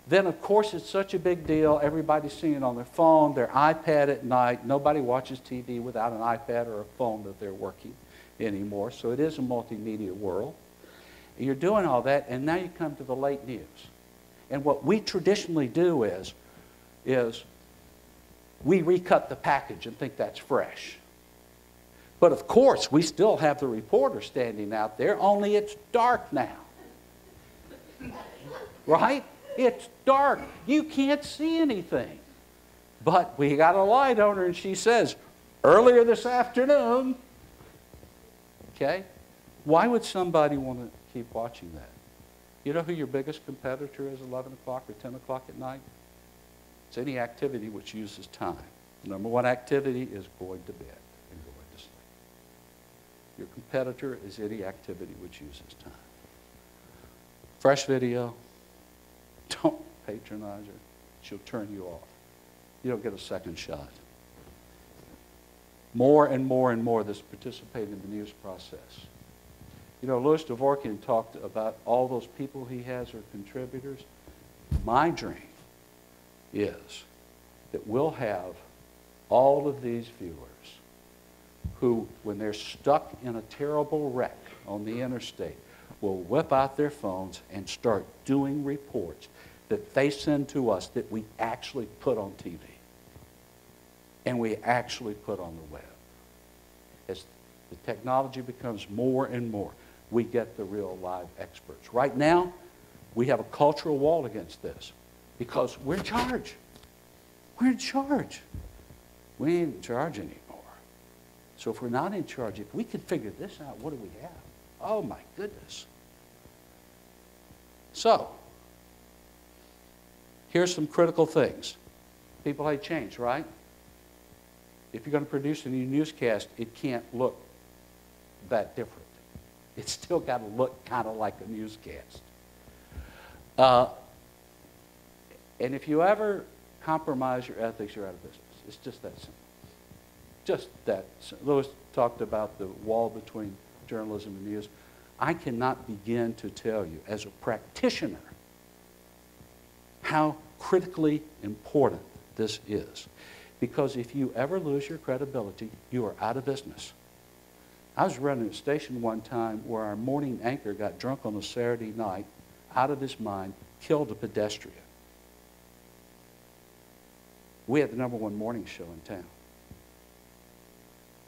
Then, of course, it's such a big deal. Everybody's seeing it on their phone, their iPad at night. Nobody watches TV without an iPad or a phone that they're working anymore. So it is a multimedia world. You're doing all that, and now you come to the late news. And what we traditionally do is we recut the package and think that's fresh. But of course, we still have the reporter standing out there, only it's dark now. Right? It's dark. You can't see anything. But we got a light on her, and she says, earlier this afternoon. Okay? Why would somebody want to keep watching that? You know who your biggest competitor is at 11 o'clock or 10 o'clock at night? It's any activity which uses time. The number one activity is going to bed and going to sleep. Your competitor is any activity which uses time. Fresh video, don't patronize her. She'll turn you off. You don't get a second shot. More and more and more that's participating in the news process. You know, Louis Dvorkin talked about all those people he has are contributors. My dream is that we'll have all of these viewers who, when they're stuck in a terrible wreck on the interstate, will whip out their phones and start doing reports that they send to us that we actually put on TV and we actually put on the web. As the technology becomes more and more, we get the real live experts. Right now, we have a cultural wall against this because we're in charge. We're in charge. We ain't in charge anymore. So if we're not in charge, if we can figure this out, what do we have? Oh my goodness. So, here's some critical things. People hate change, right? if you're going to produce a new newscast, it can't look that different. It's still got to look kind of like a newscast. And if you ever compromise your ethics, you're out of business. It's just that simple. Just that simple. Lewis talked about the wall between journalism and news. I cannot begin to tell you, as a practitioner, how critically important this is. Because if you ever lose your credibility, you are out of business. I was running a station one time where our morning anchor got drunk on a Saturday night, out of his mind, killed a pedestrian. We had the #1 morning show in town.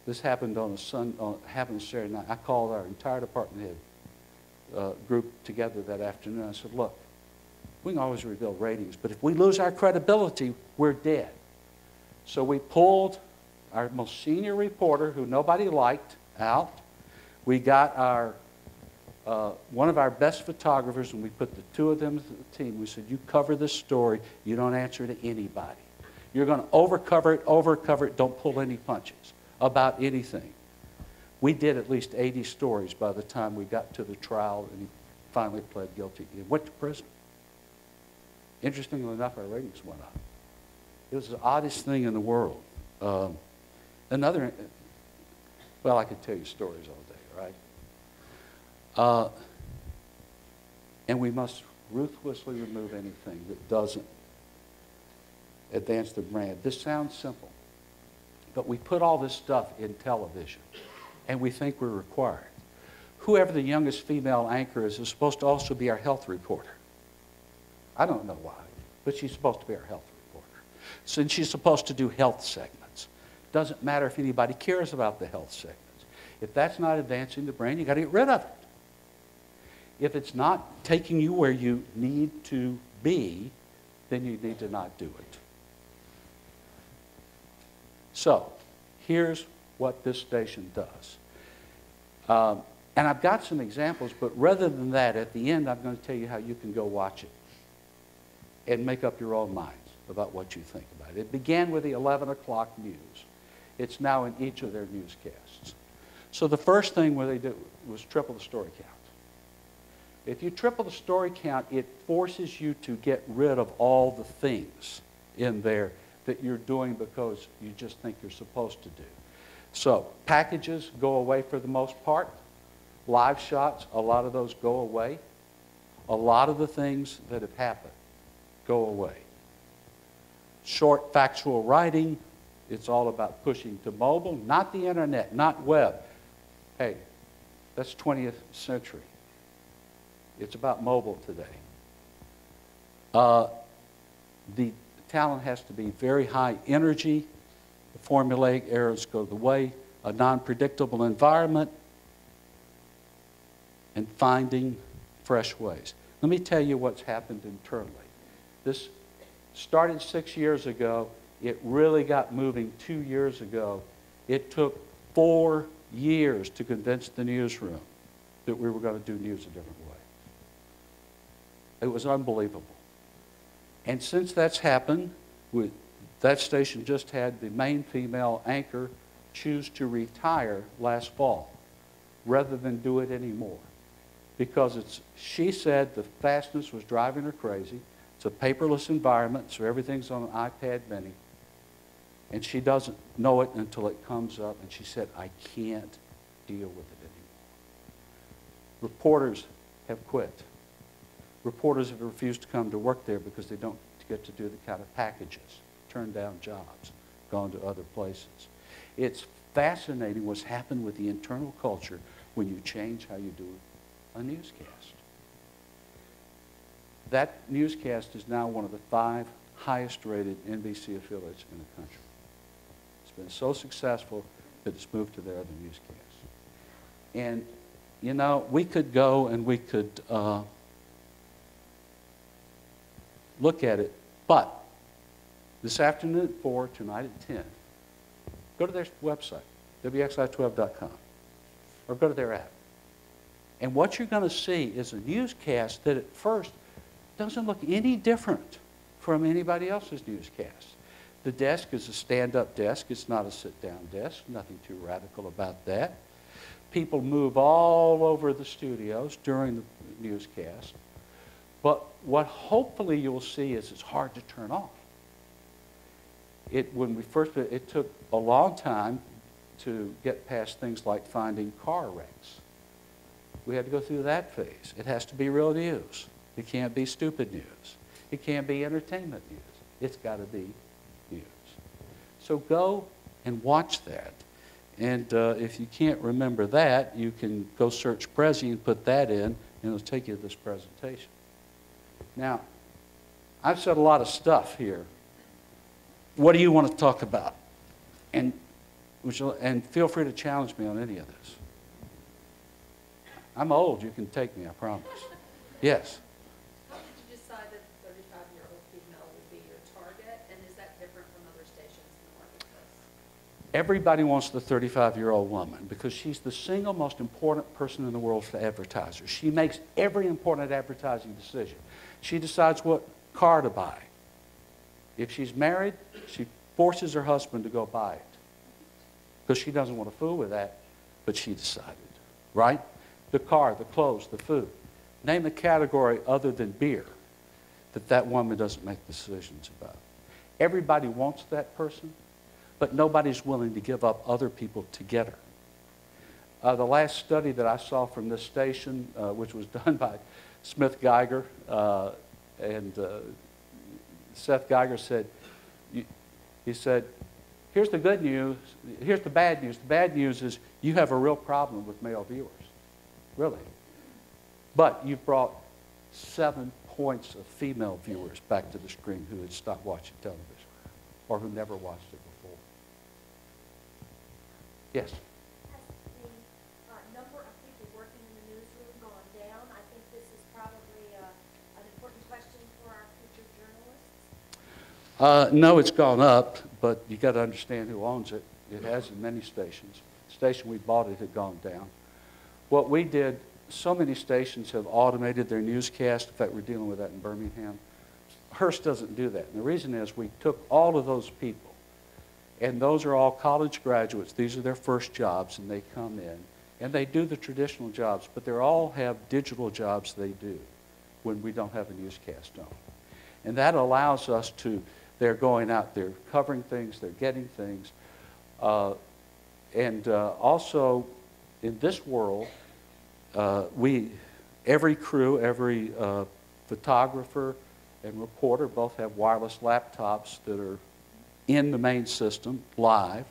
This happened on a Saturday night. I called our entire department head group together that afternoon. I said, look, we can always rebuild ratings, but if we lose our credibility, we're dead. So we pulled our most senior reporter, who nobody liked, out. We got our one of our best photographers, and we put the two of them to the team. We said, you cover this story. You don't answer to anybody. You're going to overcover it, don't pull any punches about anything. We did at least 80 stories by the time we got to the trial, and he finally pled guilty and went to prison. Interestingly enough, our ratings went up. It was the oddest thing in the world. Well, I could tell you stories all day, right? And we must ruthlessly remove anything that doesn't advance the brand. This sounds simple, but we put all this stuff in television, and we think we're required. Whoever the youngest female anchor is supposed to also be our health reporter. I don't know why, but she's supposed to be our health reporter. So she's supposed to do health segments. Doesn't matter if anybody cares about the health segments. If that's not advancing the brand, you got to get rid of it. If it's not taking you where you need to be, then you need to not do it. So, here's what this station does. And I've got some examples, but rather than that, at the end, I'm going to tell you how you can go watch it and make up your own minds about what you think about it. It began with the 11 o'clock news. It's now in each of their newscasts. So the first thing where they did was triple the story count. If you triple the story count, it forces you to get rid of all the things in there that you're doing because you just think you're supposed to do. So packages go away for the most part. Live shots, a lot of those go away. A lot of the things that have happened go away. Short factual writing, it's all about pushing to mobile, not the internet, not web. Hey, that's 20th century. It's about mobile today. The talent has to be very high energy. The formulaic errors go the way. A non-predictable environment. And finding fresh ways. Let me tell you what's happened internally. This started 6 years ago. It really got moving 2 years ago. It took 4 years to convince the newsroom that we were going to do news a different way. It was unbelievable. And since that's happened, that station just had the main female anchor choose to retire last fall rather than do it anymore. Because she said the fastness was driving her crazy. It's a paperless environment, so everything's on an iPad mini. And she doesn't know it until it comes up, and she said, I can't deal with it anymore. Reporters have quit. Reporters have refused to come to work there because they don't get to do the kind of packages, turned down jobs, gone to other places. It's fascinating what's happened with the internal culture when you change how you do a newscast. That newscast is now one of the 5 highest rated NBC affiliates in the country. It's been so successful that it's moved to their other newscasts. And, you know, we could go and we could look at it, but this afternoon at 4, tonight at 10, go to their website, wxi12.com, or go to their app. And what you're going to see is a newscast that at first doesn't look any different from anybody else's newscast. The desk is a stand-up desk. It's not a sit-down desk. Nothing too radical about that. People move all over the studios during the newscast. But what hopefully you'll see is it's hard to turn off. It took a long time to get past things like finding car wrecks. We had to go through that phase. It has to be real news. It can't be stupid news. It can't be entertainment news. It's got to be news. So go and watch that. And if you can't remember that, you can go search Prezi and put that in, and it'll take you to this presentation. Now, I've said a lot of stuff here. What do you want to talk about? And feel free to challenge me on any of this. I'm old. You can take me, I promise. Yes? How did you decide that the 35-year-old female would be your target, and is that different from other stations in the marketplace? Everybody wants the 35-year-old woman because she's the single most important person in the world for advertisers. She makes every important advertising decision. She decides what car to buy. If she's married, she forces her husband to go buy it because she doesn't want to fool with that, but she decided, right? The car, the clothes, the food. Name a category other than beer that woman doesn't make decisions about. Everybody wants that person, but nobody's willing to give up other people to get her. The last study that I saw from this station, which was done by Smith Geiger, and Seth Geiger said, he said, here's the good news, here's the bad news. The bad news is you have a real problem with male viewers. Really. But you've brought 7 points of female viewers back to the screen who had stopped watching television or who never watched it before. Yes? Has the number of people working in the newsroom gone down? I think this is probably an important question for our future journalists. No, it's gone up, but you got to understand who owns it. It has in many stations. The station we bought it had gone down. What we did, so many stations have automated their newscast. In fact, we're dealing with that in Birmingham. Hearst doesn't do that. And the reason is we took all of those people, and those are all college graduates. These are their first jobs, and they come in. And they do the traditional jobs, but they all have digital jobs they do when we don't have a newscast on. And that allows us to, they're going out, they're covering things, they're getting things. Also, in this world, every crew, every photographer and reporter both have wireless laptops that are in the main system live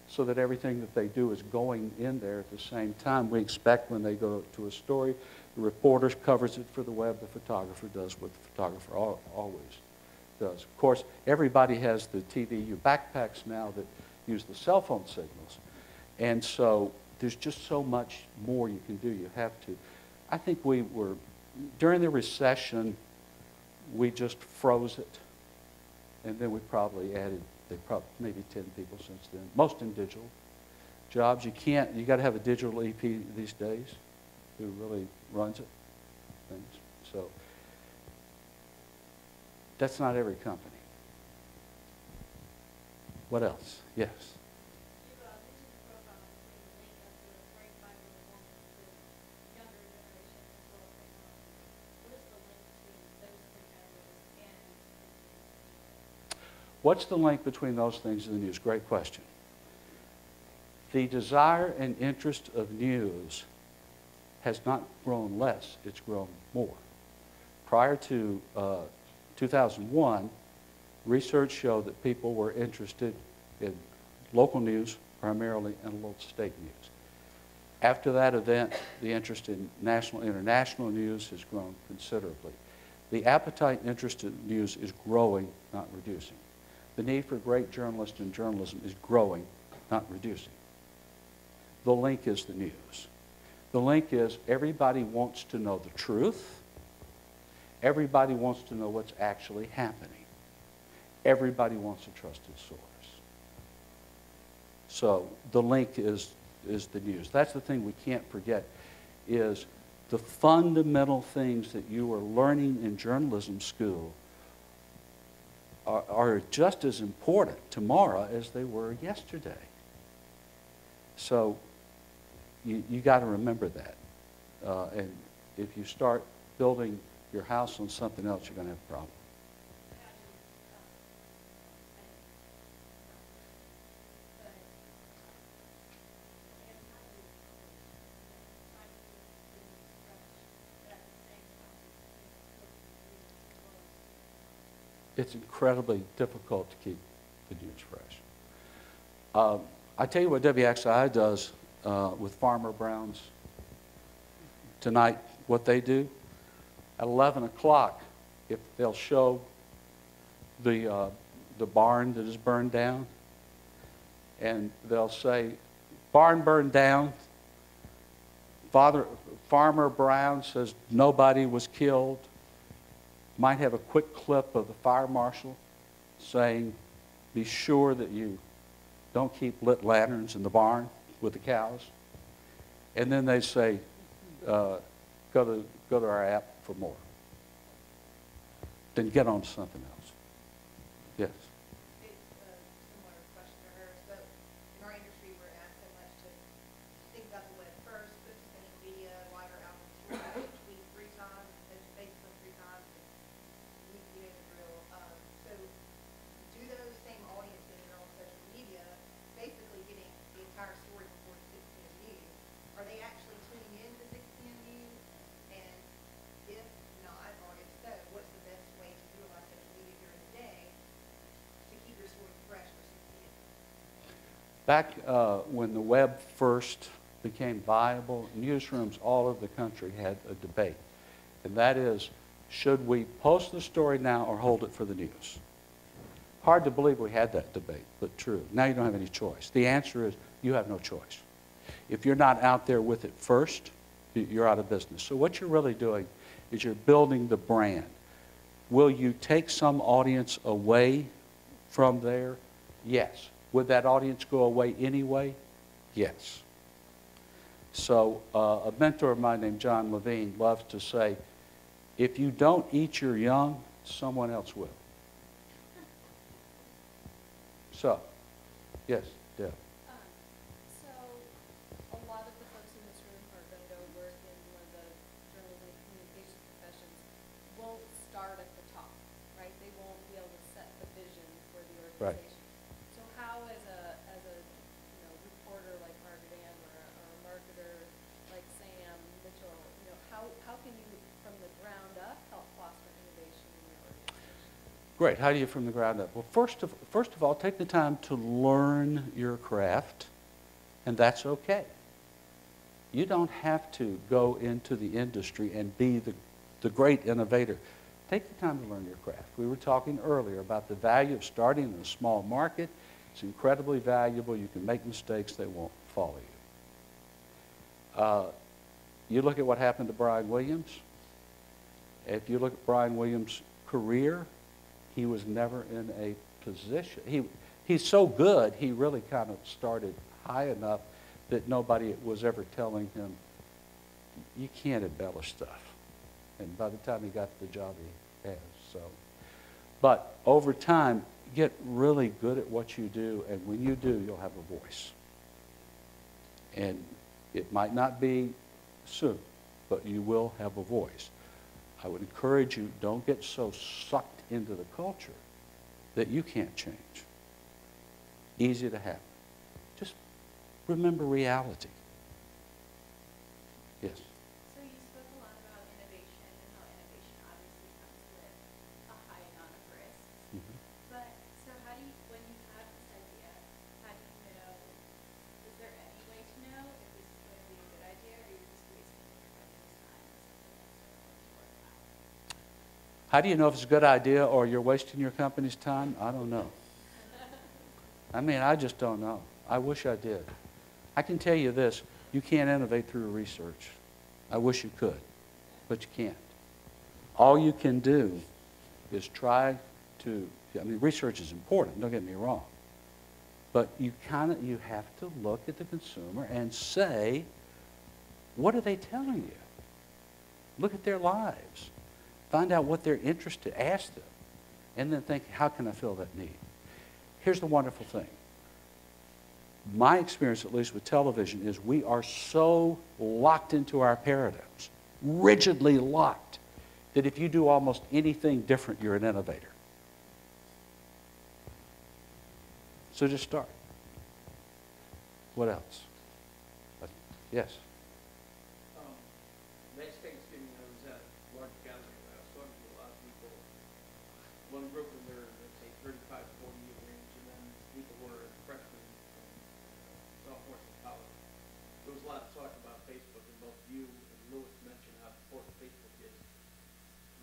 so that everything that they do is going in there at the same time. We expect when they go to a story, the reporter covers it for the web, the photographer does what the photographer always does. Of course, everybody has the TVU backpacks now that use the cell phone signals. And so there's just so much more you can do. You have to. I think during the recession, we just froze it. And then we probably added, maybe 10 people since then. Most in digital jobs. You got to have a digital EP these days who really runs it. So that's not every company. What else? Yes. What's the link between those things in the news? Great question. The desire and interest of news has not grown less, it's grown more. Prior to 2001, research showed that people were interested in local news primarily and a little state news. After that event, the interest in national and international news has grown considerably. The appetite and interest in news is growing, not reducing. The need for great journalists in journalism is growing, not reducing. The link is the news. The link is everybody wants to know the truth. Everybody wants to know what's actually happening. Everybody wants a trusted source. So the link is the news. That's the thing we can't forget is the fundamental things that you are learning in journalism school are just as important tomorrow as they were yesterday. So you got to remember that. And if you start building your house on something else, you're going to have a problem. It's incredibly difficult to keep the news fresh. I tell you what WXI does with Farmer Brown's tonight, what they do. At 11 o'clock, if they'll show the barn that is burned down, and they'll say, barn burned down, Farmer Brown says nobody was killed. Might have a quick clip of the fire marshal saying, be sure that you don't keep lit lanterns in the barn with the cows. And then they say, go to our app for more. Then get on to something else. Yes. It's a similar question to hers, but in our industry we're asked so much to think about the web first, put social media, wider out the story each week 3 times, and Facebook 3 times. You know the drill. So do those same audiences that are on social media basically getting the entire story before 6 p.m. news? Are they actually tuning in to 6 p.m. news? And if not, or if so, what's the best way to utilize social media during the day to keep your story fresh for 6 p.m.? Back when the web first became viable, newsrooms all over the country had a debate. And that is, should we post the story now or hold it for the news? Hard to believe we had that debate, but true. Now you don't have any choice. The answer is you have no choice. If you're not out there with it first, you're out of business. So what you're really doing is you're building the brand. Will you take some audience away from there? Yes. Would that audience go away anyway? Yes. So a mentor of mine named John Levine loves to say, if you don't eat your young, someone else will. So, yes, Deb. So, a lot of the folks in this room who are going to go work in one of the journalism and communication professions won't start at the top, right? They won't be able to set the vision for the Right. organization. So how, as a reporter like Margaret Ann or a marketer like Sam Mitchell, how can you, from the ground up, help foster innovation in your organization? Great. How do you from the ground up? Well, first of all, take the time to learn your craft, and that's okay. You don't have to go into the industry and be the great innovator. Take the time to learn your craft. We were talking earlier about the value of starting in a small market. It's incredibly valuable. You can make mistakes. They won't follow you. You look at what happened to Brian Williams. If you look at Brian Williams' career, he was never in a position. He's so good, he really kind of started high enough that nobody was ever telling him, you can't embellish stuff. And by the time he got the job, he has. So, but over time, get really good at what you do, and when you do, you'll have a voice. And it might not be soon, but you will have a voice. I would encourage you, don't get so sucked into the culture that you can't change. Easy to happen. Just remember reality. Yes? So you spoke a lot about innovation and how innovation obviously comes with a high amount of risks. Mhm. But so how do you, when you have this idea, how do you know, is there any way to know if this is going to be a good idea, or you're just wasting everybody's time with something that's going to work out? How do you know if it's a good idea or you're wasting your company's time? I don't know. I mean, I just don't know. I wish I did. I can tell you this, you can't innovate through research. I wish you could, but you can't. All you can do is try to, research is important, don't get me wrong, but you have to look at the consumer and say, what are they telling you? Look at their lives. Find out what they're interested in. Ask them. and then think, how can I fill that need? Here's the wonderful thing. My experience, at least with television, is we are so locked into our paradigms, rigidly locked, that if you do almost anything different, you're an innovator. So just start. What else? Yes? Last Thanksgiving, I was at a large gathering, and I was talking to a lot of people. One group in their, let's say, 35, 40-year range, and then people who were freshmen, sophomores in college. There was a lot of talk about Facebook, and both you and Lewis mentioned how important Facebook is.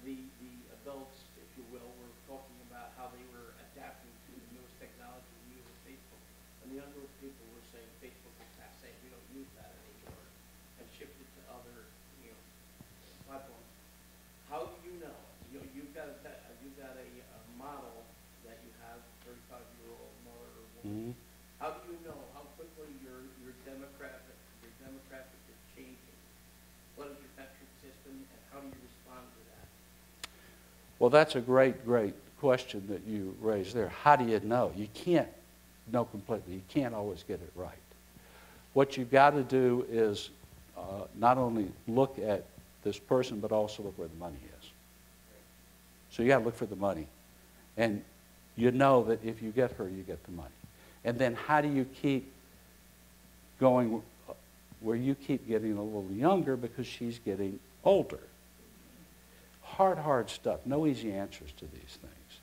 The adults, if you will, were talking about how they were adapting to the newest technology, the use of Facebook. And the younger people were saying Facebook is passé, we don't use that anymore, and shifted to other, platforms. How do you know? You've got a model that you have, 35-year-old mother or woman. How do you know how quickly your demographic is changing? What is your metric system, and how do you respond to that? Well, that's a great, great question that you raised there. How do you know? You can't know completely. You can't always get it right. What you've got to do is not only look at this person, but also look where the money is. So you got to look for the money. And you know that if you get her, you get the money. And then how do you keep going where you keep getting a little younger because she's getting older? Hard stuff. No easy answers to these things.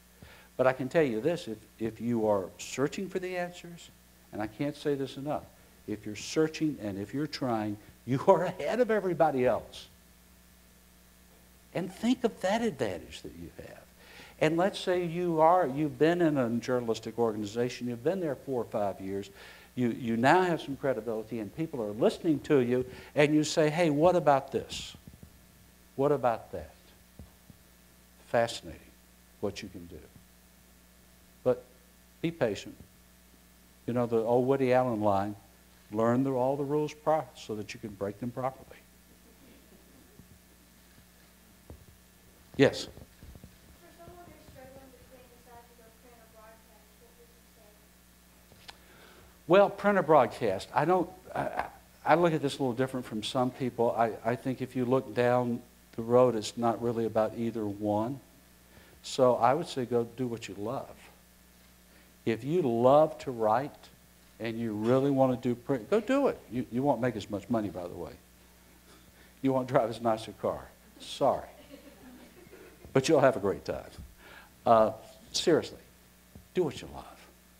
But I can tell you this, if you are searching for the answers, and I can't say this enough, if you're searching and if you're trying, you are ahead of everybody else. And think of that advantage that you have. And let's say you've been in a journalistic organization, you've been there 4 or 5 years, you now have some credibility and people are listening to you, and you say, hey, what about this? What about that? Fascinating what you can do. But be patient. You know, the old Woody Allen line, learn all the rules so that you can break them properly. Yes? For someone who's struggling between deciding to go print or broadcast, what would you say? Well, print or broadcast. I look at this a little different from some people. I think if you look down the road, it's not really about either one. So I would say go do what you love. If you love to write and you really want to do print, go do it. You won't make as much money, by the way. You won't drive as nice a car. Sorry. But you'll have a great time. Seriously, do what you love.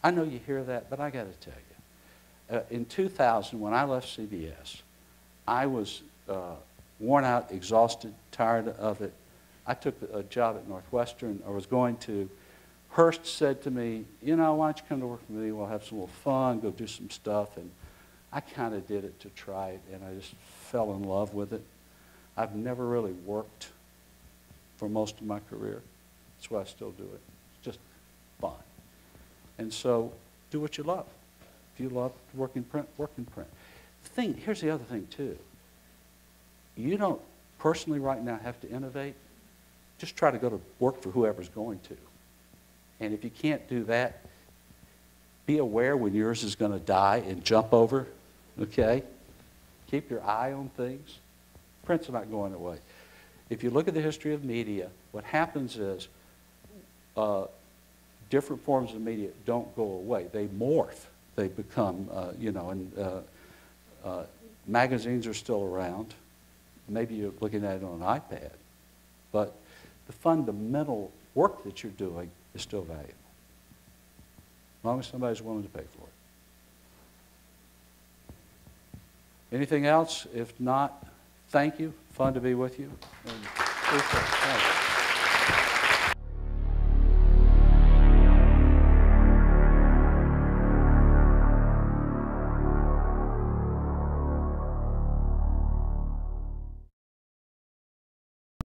I know you hear that, but I got to tell you. In 2000, when I left CBS, I was worn out, exhausted, tired of it. I took a job at Northwestern. I was going to. Hearst said to me, you know, why don't you come to work with me? We'll have some little fun, go do some stuff. And I kind of did it to try it, and I just fell in love with it. I've never really worked for most of my career. That's why I still do it. It's just fun. And so do what you love. If you love to work in print, work in print. Here's the other thing, too. You don't personally right now have to innovate. Just try to go to work for whoever's going to. And if you can't do that, be aware when yours is going to die and jump over, okay? Keep your eye on things. Print's not going away. If you look at the history of media, what happens is different forms of media don't go away. They morph. They become, magazines are still around. Maybe you're looking at it on an iPad. But the fundamental work that you're doing is still valuable, as long as somebody's willing to pay for it. Anything else? If not, thank you. Fun to be with you. And thank you.